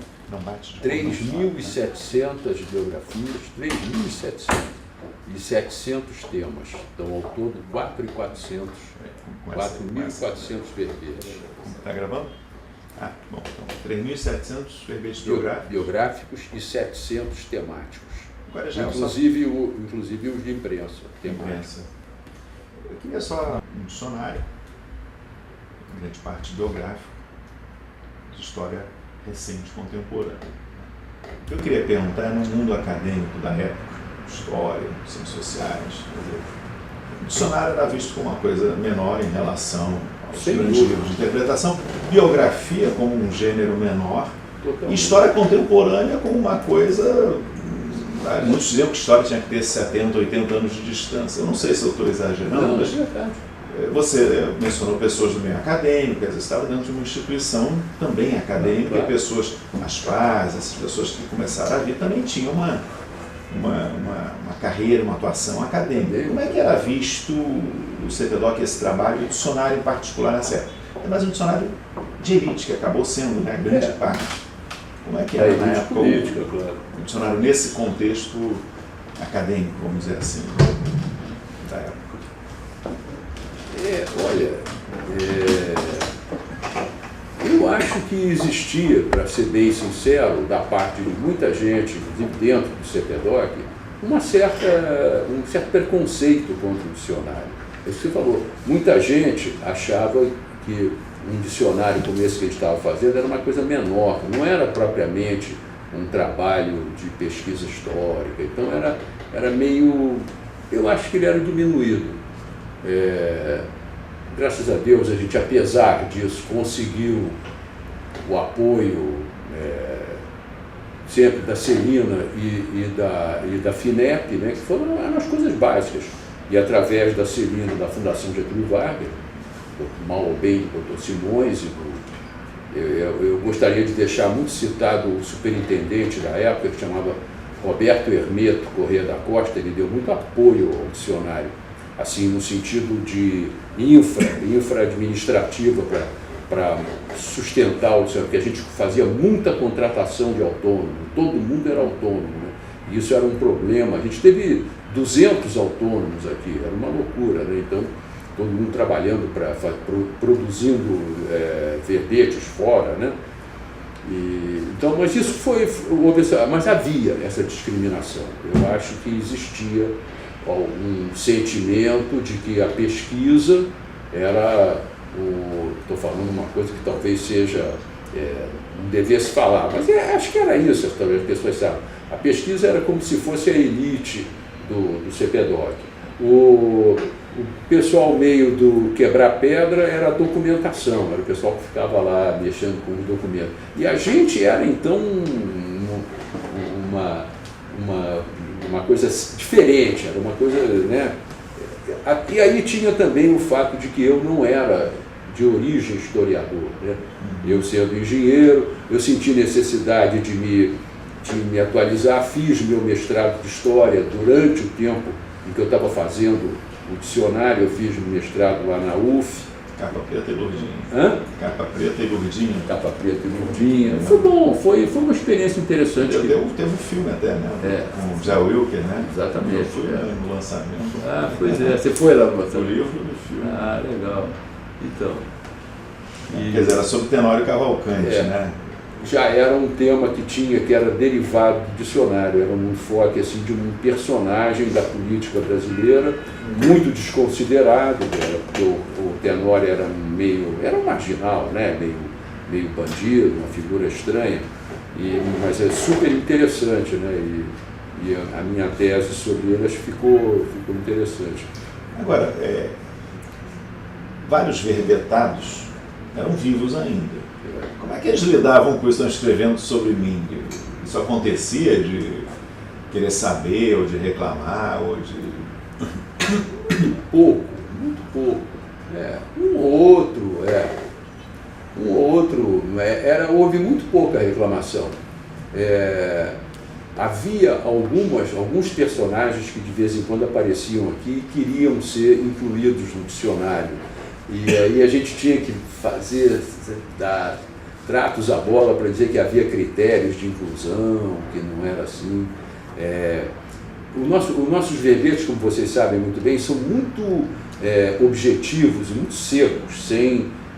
3.700 biografias, 3.700 e 700 temas. Então, ao todo, 4.400 verbetes. Está gravando? Bom, então, 3.700 verbetes biográficos e 700 temáticos. Agora já inclusive os de imprensa. Eu queria só um dicionário, grande parte biográfico, de história recente, contemporânea. O que eu queria perguntar é, no mundo acadêmico da época, história, ciências sociais, o dicionário era visto como uma coisa menor em relação aos grandes livros de interpretação, biografia como um gênero menor, e história contemporânea como uma coisa. Muitos diziam que história tinha que ter 70, 80 anos de distância. Eu não sei se eu estou exagerando, mas você mencionou pessoas do meio acadêmico, às vezes estava dentro de uma instituição também acadêmica, e pessoas, as pais, essas pessoas que começaram a vir também tinham uma carreira, uma atuação acadêmica. Como é que era visto o CPDOC, esse trabalho, e o dicionário em particular nessa época? É mais um dicionário de elite, que acabou sendo, né, grande parte. Como é que era na época o dicionário nesse contexto acadêmico, vamos dizer assim, da época? Eu acho que existia, para ser bem sincero, da parte de muita gente, inclusive dentro do CPDOC, um certo preconceito contra o dicionário. Você falou, muita gente achava que um dicionário como esse que a gente estava fazendo era uma coisa menor, não era propriamente um trabalho de pesquisa histórica, então era meio, eu acho que ele era diminuído. Graças a Deus a gente, apesar disso, conseguiu o apoio sempre da Celina e da FINEP, né, que eram as coisas básicas, e através da Celina, da Fundação Getúlio Vargas, mal ou bem do Dr. Simões, eu gostaria de deixar muito citado o superintendente da época, que chamava Roberto Hermeto Corrêa da Costa. Ele deu muito apoio ao dicionário, assim, no sentido de infra administrativa sustentar o dicionário, porque a gente fazia muita contratação de autônomo, todo mundo era autônomo, né? E isso era um problema. A gente teve 200 autônomos aqui, era uma loucura, né? Então, todo mundo trabalhando, produzindo verbetes fora, né? Então, mas isso mas havia essa discriminação. Eu acho que existia um sentimento de que a pesquisa era estou falando uma coisa que talvez seja, não devesse falar, mas acho que era isso, talvez as pessoas sabem. A pesquisa era como se fosse a elite do CPDOC. O pessoal meio do quebrar pedra era a documentação, era o pessoal que ficava lá mexendo com os documentos. E a gente era, então, uma coisa diferente, era uma coisa, né? E aí tinha também o fato de que eu não era de origem historiador, né? Eu sendo engenheiro, eu senti necessidade de me atualizar, fiz meu mestrado de História durante o tempo em que eu estava fazendo o dicionário, eu fiz o mestrado lá na UF. Capa preta e lourdinha. Hã? Capa preta e lourdinha. Capa preta e lourdinha. Foi bom, foi uma experiência interessante. Teve um filme até, né? Com o Zé Wilker, né? Exatamente. Eu fui no lançamento. Ah, pois é. Você foi lá no lançamento? O livro do filme. Ah, legal. Então. Quer dizer, era sobre Tenório Cavalcanti, né? Já era um tema que era derivado do dicionário, era um enfoque assim, de um personagem da política brasileira, muito desconsiderado, porque o Tenório era um marginal, né? meio bandido, uma figura estranha, mas é super interessante, né? E a minha tese sobre ele acho que ficou interessante. Agora, vários verbetados eram vivos ainda. Como é que eles lidavam com isso, estão escrevendo sobre mim? Isso acontecia de querer saber, ou de reclamar, ou de... Muito pouco. Houve muito pouca reclamação. Havia alguns personagens que de vez em quando apareciam aqui e queriam ser incluídos no dicionário. E aí a gente tinha que dar tratos à bola para dizer que havia critérios de inclusão, que não era assim. Os nossos verbetes, como vocês sabem muito bem, são muito objetivos, muito secos,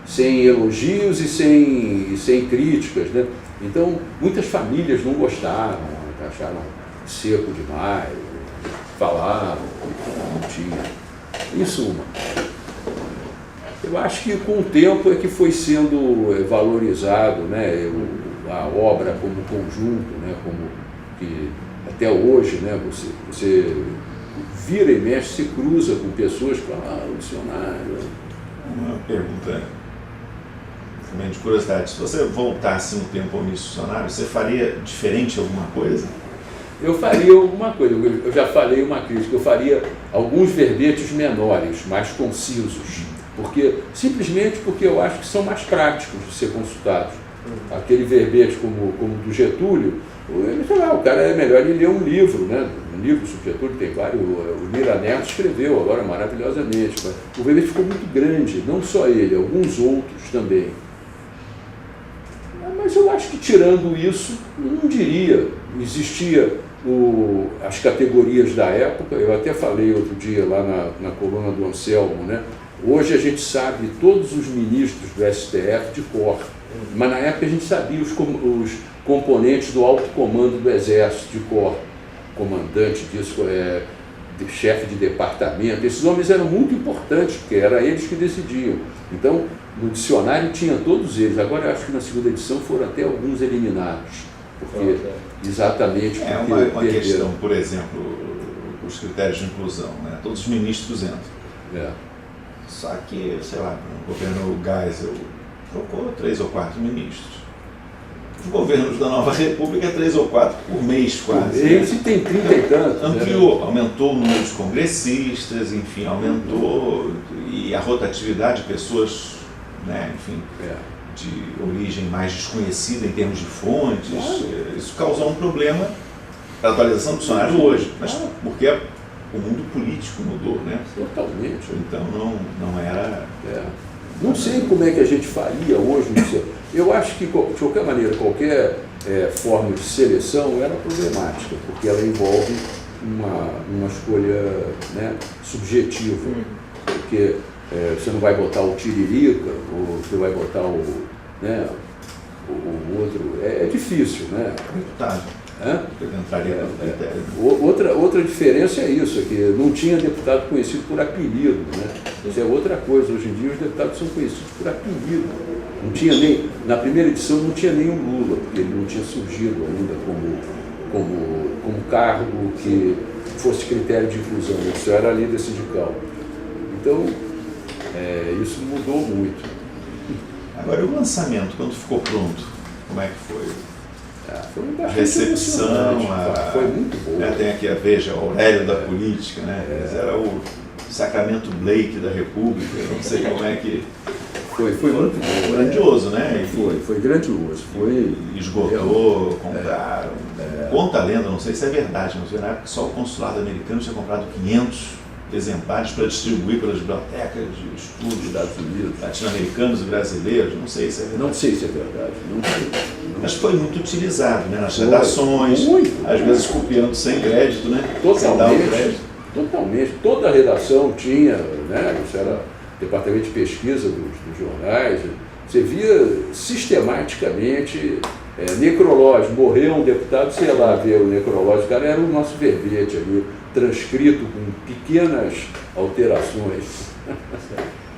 sem elogios e sem críticas, né? Então, muitas famílias não gostaram, acharam seco demais, falaram, não tinha. Em suma, eu acho que com o tempo é que foi sendo valorizado, né, a obra como conjunto, né, como que até hoje, né, você vira e mexe, se cruza com pessoas que falam, o dicionário. Uma pergunta também de curiosidade, se você voltasse um tempo ao início do dicionário, você faria diferente alguma coisa? Eu faria alguma coisa, eu já falei uma crítica, eu faria alguns verbetes menores, mais concisos. Simplesmente porque eu acho que são mais práticos de ser consultados. Aquele verbete como o do Getúlio, o cara é melhor ele ler um livro, né? Um livro sobre Getúlio tem vários, o Lira Neto escreveu agora maravilhosamente, mas o verbete ficou muito grande, não só ele, alguns outros também. Mas eu acho que tirando isso, eu não diria, existia as categorias da época, eu até falei outro dia lá na coluna do Anselmo, né? Hoje a gente sabe todos os ministros do STF de cor, mas na época a gente sabia os componentes do alto comando do Exército de cor, comandante disso, chefe de departamento. Esses homens eram muito importantes, porque eram eles que decidiam. Então, no dicionário tinha todos eles. Agora eu acho que na segunda edição foram até alguns eliminados, porque exatamente porque uma questão, por exemplo, os critérios de inclusão, né? Todos os ministros entram. Só que, sei lá, o governo Geisel trocou 3 ou 4 ministros. Os governos da Nova República, 3 ou 4 por mês quase. Esse tem 30 e tantos. Ampliou, aumentou o número de congressistas, enfim, aumentou, e a rotatividade de pessoas, né, enfim, de origem mais desconhecida em termos de fontes. Isso causou um problema para a atualização do dicionário hoje, mas porque o mundo político mudou, né? Totalmente. Então não era Não sei como é que a gente faria hoje. Eu acho que, de qualquer maneira, qualquer forma de seleção era problemática, porque ela envolve uma escolha, né, subjetiva. Porque você não vai botar o Tiririca, ou você vai botar o outro. É difícil, né? Deputado. Entraria no critério. Outra diferença é isso, é que não tinha deputado conhecido por apelido, né? Isso é outra coisa. Hoje em dia os deputados são conhecidos por apelido. Não tinha nem, na primeira edição não tinha nem o Lula, porque ele não tinha surgido ainda como cargo que fosse critério de inclusão. Isso era a líder sindical. Então, isso mudou muito. Agora, o lançamento, quando ficou pronto, como é que foi? Foi a recepção, foi muito boa. Tem aqui a Veja, Aurélio da política, né? Era o Sacramento Blake da República, não sei como é que... Foi muito bom. Grandioso, né? Foi grandioso. Esgotou, compraram. Conta a lenda, não sei se é verdade, mas na época só o consulado americano tinha comprado 500 exemplares para distribuir pelas bibliotecas de estudos dos Estados Unidos, latino-americanos e brasileiros, não sei se é verdade. Não sei se é verdade, não sei. Mas foi muito utilizado, né? Nas redações, às vezes copiando sem crédito, né? Totalmente. Toda a redação tinha, né? Isso era departamento de pesquisa dos jornais. Você via sistematicamente necrológio, morreu um deputado, sei lá, ver o necrológio, cara, era o nosso verbete ali, transcrito com pequenas alterações.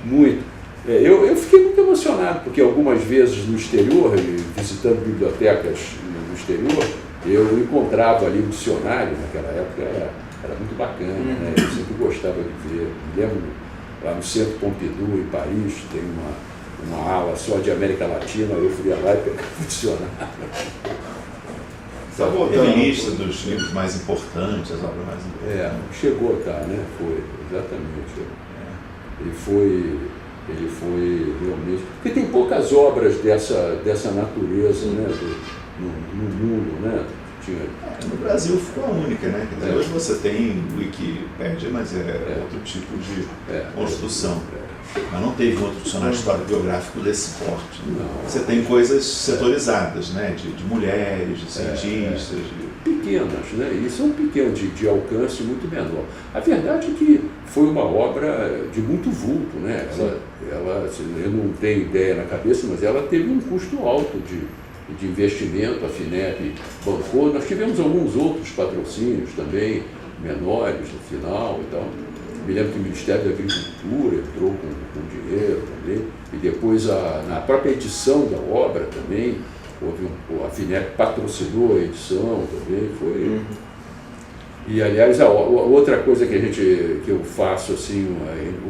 Muito. Eu fiquei muito emocionado, porque algumas vezes no exterior, visitando bibliotecas no exterior, eu encontrava ali um dicionário, naquela época era muito bacana, né? Eu sempre gostava de ver. Me lembro, lá no Centro Pompidou, em Paris, tem uma ala só de América Latina, eu fui lá e pegava o dicionário. Está voltando a lista dos livros mais importantes, as obras mais importantes. Chegou a estar, né? Foi, exatamente. Ele foi realmente... Porque tem poucas obras dessa natureza, né? No mundo, né? No Brasil ficou a única, né? Quer dizer, hoje você tem Wikipédia, mas é outro tipo de construção. Mas não teve um outro dicionário histórico-biográfico desse porte. Você tem coisas setorizadas, né? De mulheres, de cientistas. Pequenas, né? E são pequenas, de alcance muito menor. A verdade é que foi uma obra de muito vulto, né? Eu não tenho ideia na cabeça, mas ela teve um custo alto de investimento, a FINEP bancou. Nós tivemos alguns outros patrocínios também, menores no final e tal. Me lembro que o Ministério da Agricultura entrou com dinheiro também, e depois na própria edição da obra também, a FINEP patrocinou a edição também, foi... E, aliás, a outra coisa que eu faço assim,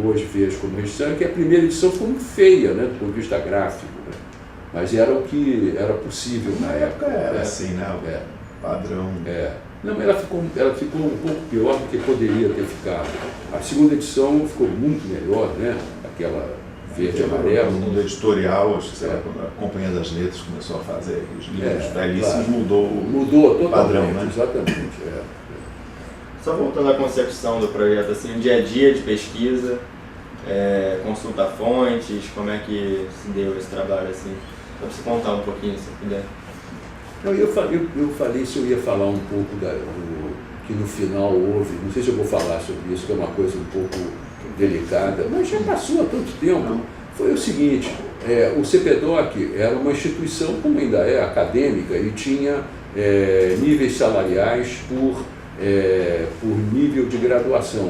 hoje vejo como edição, é que a primeira edição ficou muito feia, né, do ponto de vista gráfico, né? Mas era o que era possível na época. Era assim, né? Padrão. Não, ela ficou um pouco pior do que poderia ter ficado. A segunda edição ficou muito melhor, né? Aquela verde e amarelo. No mundo editorial, acho que quando a Companhia das Letras começou a fazer os livros belíssimos, mudou totalmente, padrão, né? Exatamente. Só voltando à concepção do projeto, assim, o dia a dia de pesquisa, consulta fontes, como é que se deu esse trabalho, assim? Só para você contar um pouquinho, se puder. Eu falei se eu ia falar um pouco que no final houve, não sei se eu vou falar sobre isso, que é uma coisa um pouco delicada, mas já passou há tanto tempo. Foi o seguinte, o CPDOC era uma instituição, como ainda é, acadêmica, e tinha níveis salariais por nível de graduação,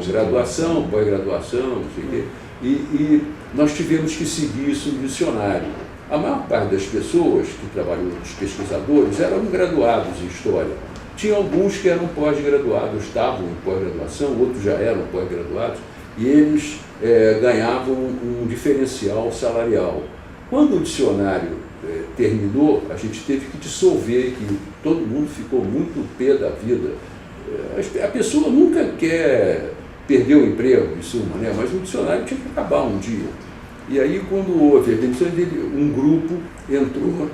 pós-graduação, não sei o quê, e nós tivemos que seguir isso no dicionário. A maior parte das pessoas que trabalham, os pesquisadores, eram graduados em História. Tinha alguns que eram pós-graduados, estavam em pós-graduação, outros já eram pós-graduados, e eles ganhavam um diferencial salarial. Quando o dicionário terminou, a gente teve que dissolver, que todo mundo ficou muito pé da vida. A pessoa nunca quer perder o emprego, em suma, né? Mas o dicionário tinha que acabar um dia. E aí, quando houve a demissão dele, um grupo entrou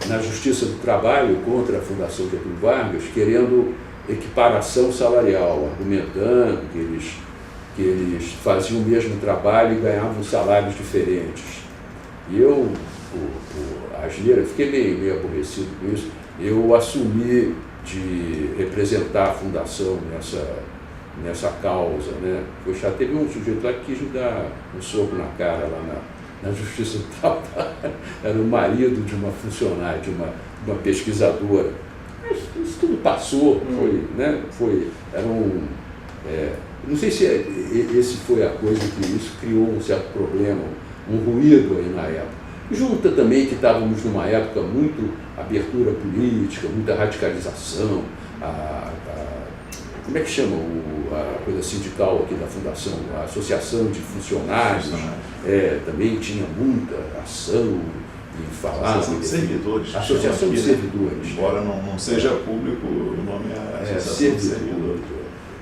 na Justiça do Trabalho contra a Fundação Getúlio Vargas, querendo equiparação salarial, argumentando que eles que eles faziam o mesmo trabalho e ganhavam salários diferentes. E eu, por asneira, fiquei meio aborrecido com isso. Eu assumi de representar a fundação nessa causa, né? Poxa, teve um sujeito lá que quis me dar um soco na cara lá na Justiça do Trabalho. Era o marido de uma funcionária, de uma pesquisadora. Mas isso tudo passou, não sei se esse foi a coisa que isso criou um certo problema, um ruído aí na época. Junta também que estávamos numa época muito abertura política, muita radicalização, como é que chama a coisa sindical aqui da Fundação? A Associação de Funcionários, também tinha muita ação e falava... Associação de Servidores. Associação de Servidores. Embora não seja público, o nome é Associação de Servidores.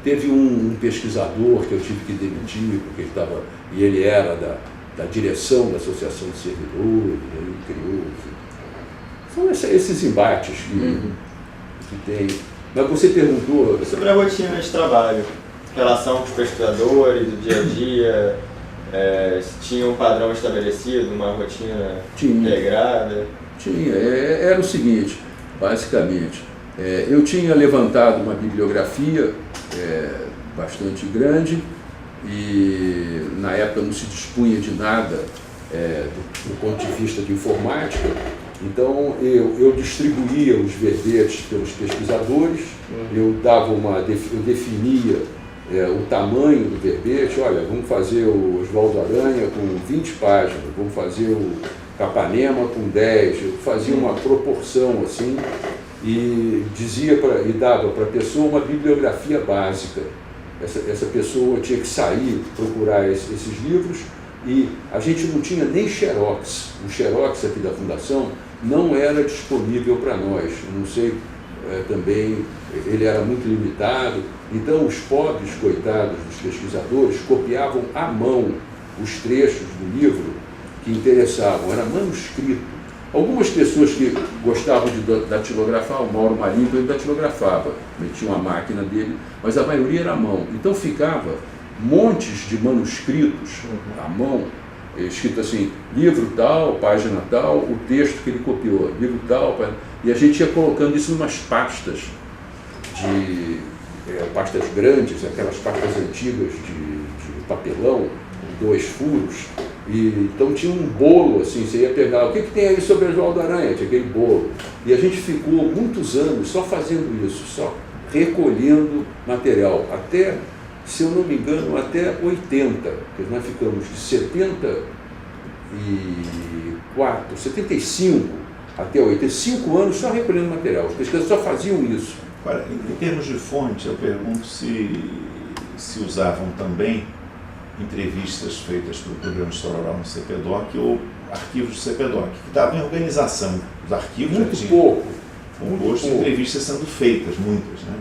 Teve um pesquisador que eu tive que demitir, porque ele era da direção da Associação de Servidores, ele criou... São esses embates que tem. Mas você perguntou... Sobre a rotina de trabalho, relação com os pesquisadores, o dia a dia, se tinha um padrão estabelecido, uma rotina integrada? Tinha. Era o seguinte, basicamente, eu tinha levantado uma bibliografia bastante grande e na época não se dispunha de nada do ponto de vista de informática. Então eu distribuía os verbetes pelos pesquisadores, eu definia o tamanho do verbete. Olha, vamos fazer o Oswaldo Aranha com 20 páginas, vamos fazer o Capanema com 10, eu fazia uma proporção assim e dava para a pessoa uma bibliografia básica. Essa pessoa tinha que sair, procurar esses livros, e a gente não tinha nem xerox. O xerox aqui da Fundação não era disponível para nós. Eu não sei, também ele era muito limitado. Então os pobres coitados dos pesquisadores copiavam à mão os trechos do livro que interessavam, era manuscrito. Algumas pessoas que gostavam de datilografar, o Mauro Marinho, ele datilografava, ele tinha uma máquina dele, mas a maioria era à mão. Então ficava montes de manuscritos à mão, escrito assim, livro tal, página tal, o texto que ele copiou, livro tal, e a gente ia colocando isso em umas pastas, pastas grandes, aquelas pastas antigas de papelão, 2 furos, e então tinha um bolo, assim, você ia pegar, o que tem aí sobre Oswaldo Aranha? Tinha aquele bolo. E a gente ficou muitos anos só fazendo isso, só recolhendo material, até, se eu não me engano, até 80, porque nós ficamos de 75 até 85 anos só recolhendo material. Os pesquisadores só faziam isso. Agora, em termos de fonte, eu pergunto se usavam também entrevistas feitas pelo Programa de História Oral no CPDOC ou arquivos do CPDOC, que davam em organização. Os arquivos muito já tinham pouco. Composto de entrevistas sendo feitas, muitas, né?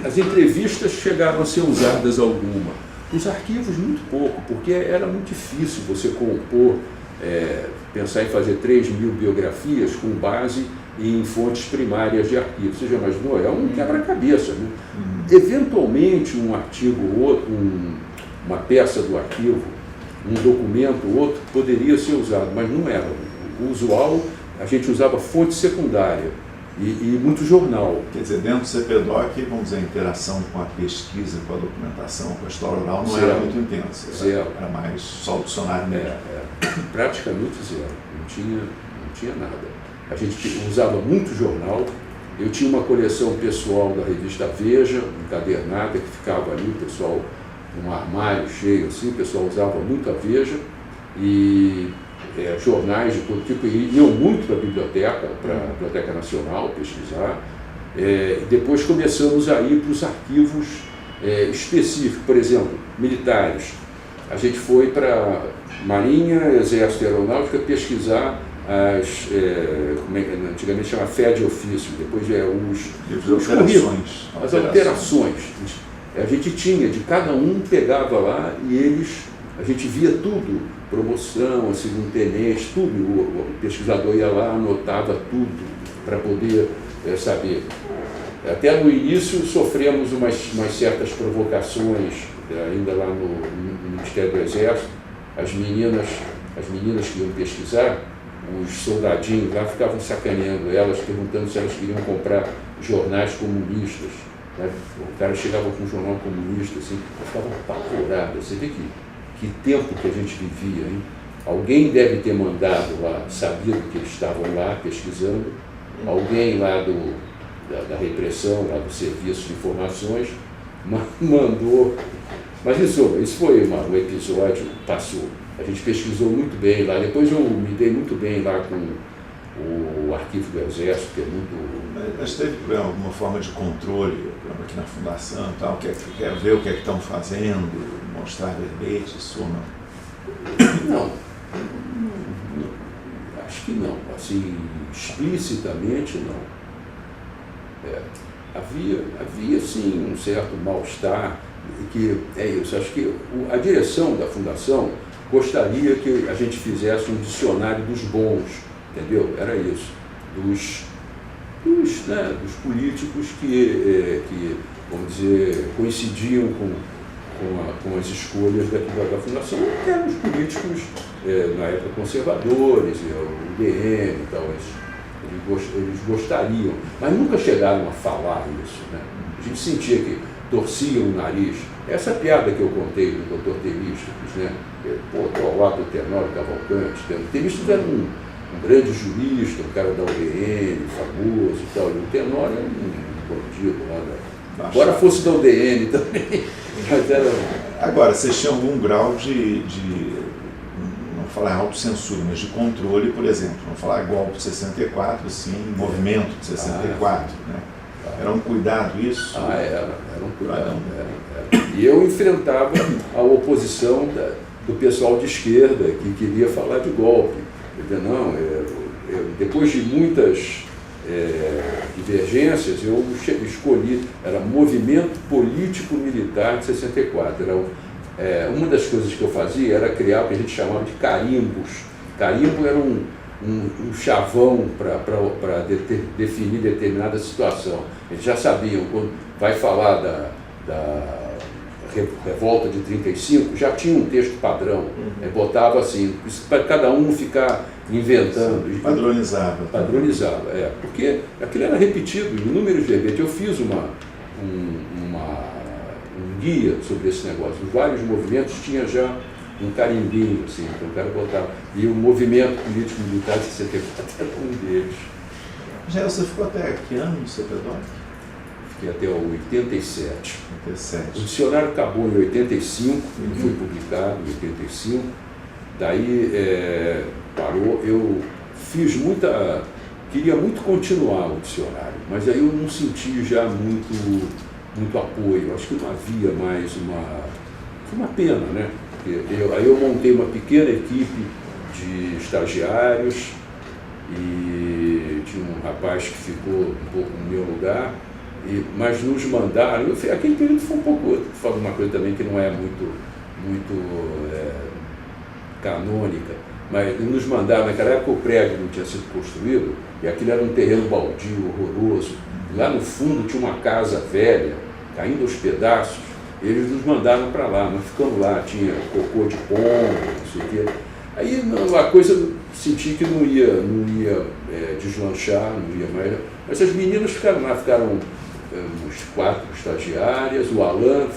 As entrevistas chegaram a ser usadas alguma. Os arquivos, muito pouco, porque era muito difícil você compor, pensar em fazer 3.000 biografias com base em fontes primárias de arquivos. Você já imaginou? É um quebra-cabeça, né? Eventualmente, um artigo ou outro, uma peça do arquivo, um documento ou outro, poderia ser usado, mas não era. O usual, a gente usava fonte secundária. E muito jornal. Quer dizer, dentro do CPDOC, vamos dizer, a interação com a pesquisa, com a documentação, com a história oral não era muito intensa. Era mais só o dicionário mesmo. Praticamente zero. Não tinha nada. A gente usava muito jornal. Eu tinha uma coleção pessoal da revista Veja, encadernada, que ficava ali, o pessoal, um armário cheio assim, o pessoal usava muito a Veja. E jornais de todo tipo, e iam muito para a Biblioteca Nacional pesquisar. Depois começamos a ir para os arquivos específicos, por exemplo, militares. A gente foi para Marinha, Exército e Aeronáutica pesquisar antigamente chama fé de ofício, depois os currículos, as alterações. A gente tinha, de cada um pegava lá e a gente via tudo, promoção, segundo tenente, tudo. O pesquisador ia lá, anotava tudo para poder saber. Até no início sofremos umas certas provocações, ainda lá no Ministério do Exército. As meninas que iam pesquisar, os soldadinhos lá ficavam sacaneando elas, perguntando se elas queriam comprar jornais comunistas. Né? O cara chegava com um jornal comunista, assim, elas ficavam apavoradas. Você vê que tempo que a gente vivia, hein? Alguém deve ter mandado lá, sabia que eles estavam lá pesquisando, alguém lá da repressão, lá do Serviço de Informações, mandou. Mas isso foi um episódio, passou. A gente pesquisou muito bem lá. Depois eu me dei muito bem lá com o Arquivo do Exército, que é muito... Mas teve alguma forma de controle aqui na Fundação e tal? Quer ver o que é que estão fazendo, mostrar verbetes ou não? Não. Acho que não. Assim, explicitamente não. Havia sim um certo mal-estar, que é isso. Acho que a direção da Fundação gostaria que a gente fizesse um dicionário dos bons, entendeu? Era isso. Dos políticos que, vamos dizer, coincidiam com as escolhas da Fundação, que eram os políticos, na época, conservadores, o UDN e tal, eles gostariam, mas nunca chegaram a falar isso, né? A gente sentia que torciam o nariz. Essa piada que eu contei do Dr. Temístocles, né? Ao lado do Tenório Cavalcante. Temístocles era um grande jurista, um cara da UDN, famoso e tal, e o Tenório era um bandido lá, né? Embora fosse da UDN também, mas era... Agora, vocês tinham algum grau de não falar autocensura, mas de controle, por exemplo, vamos falar golpe de 64, sim, movimento de 64, né? Era um cuidado isso? Era um cuidado. Era. E eu enfrentava a oposição do pessoal de esquerda que queria falar de golpe. Não, depois de muitas divergências, eu escolhi, era Movimento Político Militar de 64. Uma das coisas que eu fazia era criar o que a gente chamava de carimbos. Carimbo era um chavão para definir determinada situação. Eles já sabiam, quando vai falar da revolta de 35, já tinha um texto padrão, botava assim, para cada um ficar inventando. Padronizava. Porque aquilo era repetido em inúmeros verbetes. Eu fiz um guia sobre esse negócio. Os vários movimentos tinha já um carimbinho, assim, então o cara botava. E o movimento político militar de 64 era um deles. Já você ficou até que ano no CPDOC? Fiquei até o 87. 87. O dicionário acabou em 85, ele foi publicado em 85. Daí parou. Eu fiz queria muito continuar o dicionário, mas aí eu não senti já muito apoio. Acho que não havia mais Foi uma pena, né? Aí eu montei uma pequena equipe de estagiários e tinha um rapaz que ficou um pouco no meu lugar, mas nos mandaram. Aquele período foi um pouco. Vou falar uma coisa também que não é muito canônica, mas nos mandaram. Naquela época o prédio não tinha sido construído e aquilo era um terreno baldio, horroroso. Lá no fundo tinha uma casa velha, caindo aos pedaços. Eles nos mandaram para lá, nós ficamos lá, tinha cocô de pombo, não sei o quê. Aí a coisa, senti que não ia deslanchar, não ia mais. Mas as meninas ficaram lá, uns 4 estagiárias, o Alain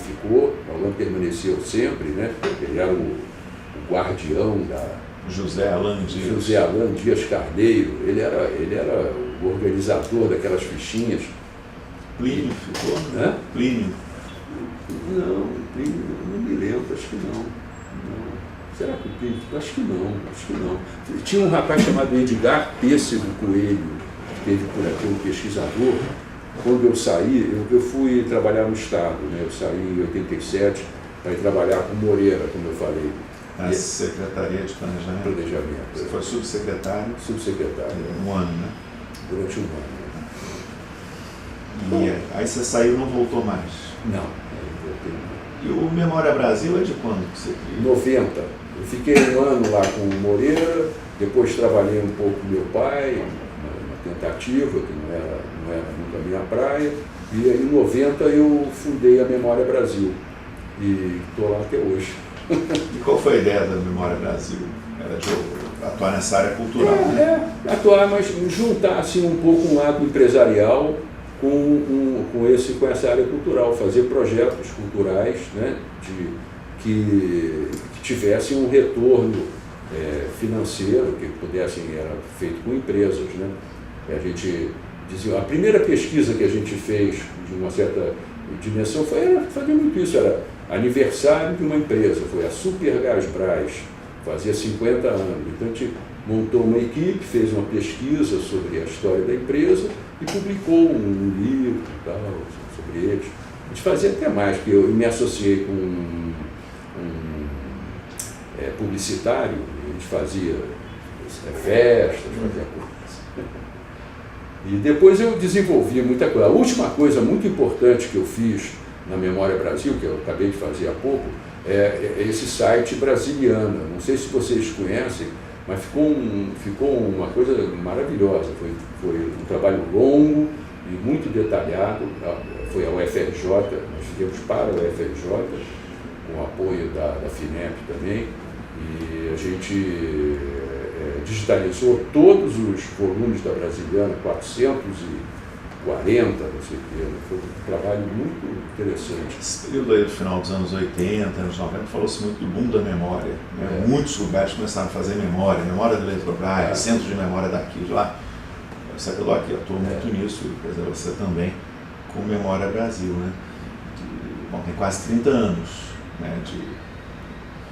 permaneceu sempre, né? Ele era o guardião da... José Alain Dias Carneiro, ele era o organizador daquelas fichinhas. Plínio ficou? Hã? Plínio. Não me lembro, acho que não. Será que o Plínio? Acho que não. Tinha um rapaz chamado Edgar Pêssego Coelho, que teve por aqui, um pesquisador. Quando eu saí, eu fui trabalhar no Estado, né? Eu saí em 87 para ir trabalhar com Moreira, como eu falei. Na Secretaria de Planejamento. Você foi subsecretário? Subsecretário. Um ano, né? Durante um ano. E aí você saiu e não voltou mais? Não. E o Memória Brasil é de quando que você criou? 90. Eu fiquei um ano lá com o Moreira, depois trabalhei um pouco com meu pai, na tentativa, que não era muito a minha praia, e aí em 90 eu fundei a Memória Brasil, e estou lá até hoje. E qual foi a ideia da Memória Brasil? Era de atuar nessa área cultural, né? Atuar, mas juntar assim, um pouco um lado empresarial com essa área cultural, fazer projetos culturais, né, que tivessem um retorno financeiro, que pudessem, era feito com empresas, né? A gente dizia, a primeira pesquisa que a gente fez de uma certa dimensão era fazer muito isso, era aniversário de uma empresa, foi a Supergasbras, fazia 50 anos. Então a gente montou uma equipe, fez uma pesquisa sobre a história da empresa e publicou um livro e tal, sobre eles. A gente fazia até mais, porque eu me associei com um publicitário, a gente fazia festas, fazia coisas. E depois eu desenvolvi muita coisa. A última coisa muito importante que eu fiz na Memória Brasil, que eu acabei de fazer há pouco, é esse site Brasiliana. Não sei se vocês conhecem, mas ficou uma coisa maravilhosa. Foi um trabalho longo e muito detalhado. Foi a UFRJ, nós fizemos para a UFRJ, com o apoio da FINEP também, e a gente digitalizou todos os volumes da Brasiliana, 440, não sei o que, foi um trabalho muito interessante. Esse período aí do final dos anos 80, anos 90, falou-se muito do boom da memória, né? Muitos lugares começaram a fazer memória da Eletrobras, centro de memória daqui e de lá. O CEPEDOC atuou muito nisso, e depois você também, com Memória Brasil, né? Bom, tem quase 30 anos, né?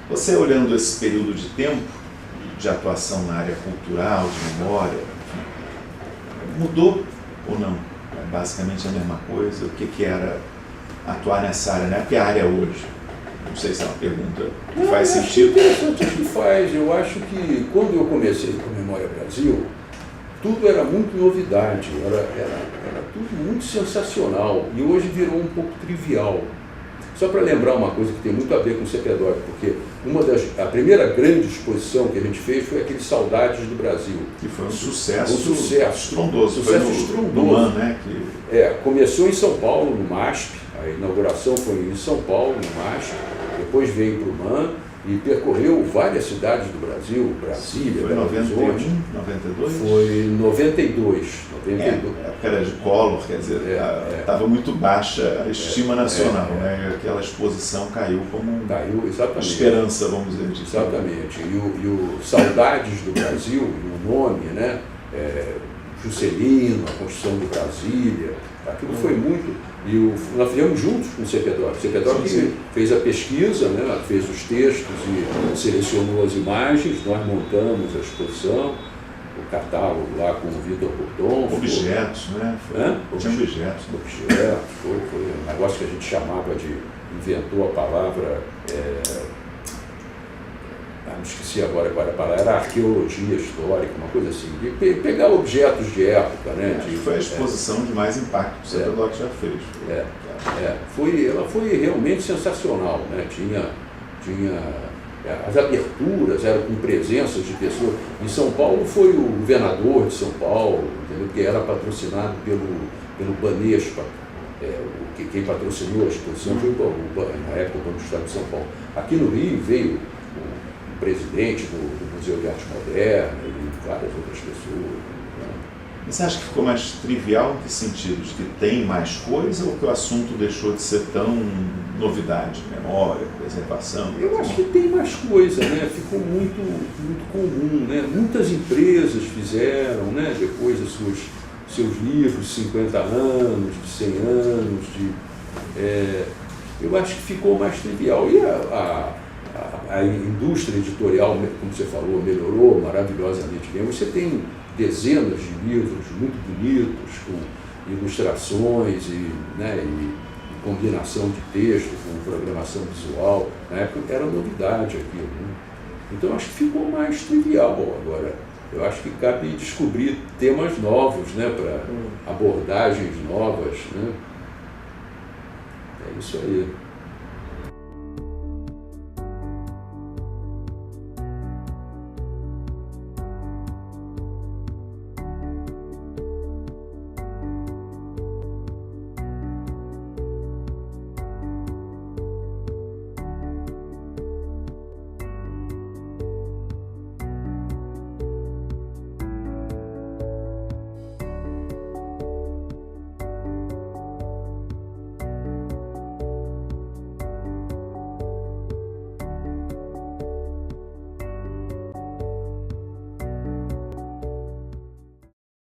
Você olhando esse período de tempo, de atuação na área cultural, de memória, enfim, mudou ou não? É basicamente a mesma coisa? O que era atuar nessa área, né? Porque a área hoje, não sei se é uma pergunta que faz sentido. Interessante que faz. Eu acho que quando eu comecei com Memória Brasil, tudo era muito novidade, era tudo muito sensacional, e hoje virou um pouco trivial. Só para lembrar uma coisa que tem muito a ver com o CEPEDOC, porque a primeira grande exposição que a gente fez foi aquele Saudades do Brasil. Que foi um sucesso estrondoso. No MAN, né? Começou em São Paulo, no MASP, a inauguração foi em São Paulo, no MASP, depois veio para o MAN e percorreu várias cidades do Brasil, Brasília, foi 91, 92? Foi 92. Época era de Collor, quer dizer, estava muito baixa a estima nacional, né? E aquela exposição caiu como esperança, vamos dizer. Exatamente. E o Saudades do Brasil, o nome, né? Juscelino, a Constituição de Brasília, aquilo foi muito. E nós fizemos juntos com o CEPEDOC. O CEPEDOC fez a pesquisa, né, fez os textos e selecionou as imagens, nós montamos a exposição, o catálogo lá com o Vitor Bordon. Objetos, né? Tinha objetos. Foi um negócio que a gente chamava inventou a palavra, não esqueci agora qual era a palavra, era arqueologia histórica, uma coisa assim, de pegar objetos de época, né? Foi a exposição de mais impacto que o CEPEDOC já fez. Ela foi realmente sensacional, né? Tinha as aberturas eram com presenças de pessoas. Em São Paulo foi o governador de São Paulo, entendeu? Que era patrocinado pelo Banespa. Quem patrocinou a exposição foi na época o Banco do Estado de São Paulo. Aqui no Rio veio o presidente do Museu de Arte Moderna e várias outras pessoas. Né? Você acha que ficou mais trivial em que sentido? De que tem mais coisa ou que o assunto deixou de ser tão novidade? Memória, preservação? Eu acho que tem mais coisa, né? Ficou muito comum, né? Muitas empresas fizeram, né? Depois dos seus livros de 50 anos, de 100 anos, eu acho que ficou mais trivial. E a indústria editorial, como você falou, melhorou maravilhosamente bem. Você tem dezenas de livros muito bonitos, com ilustrações e combinação de texto, com programação visual. Na época era novidade aquilo, né? Então acho que ficou mais trivial agora. Eu acho que cabe descobrir temas novos, né, para abordagens novas, né? É isso aí.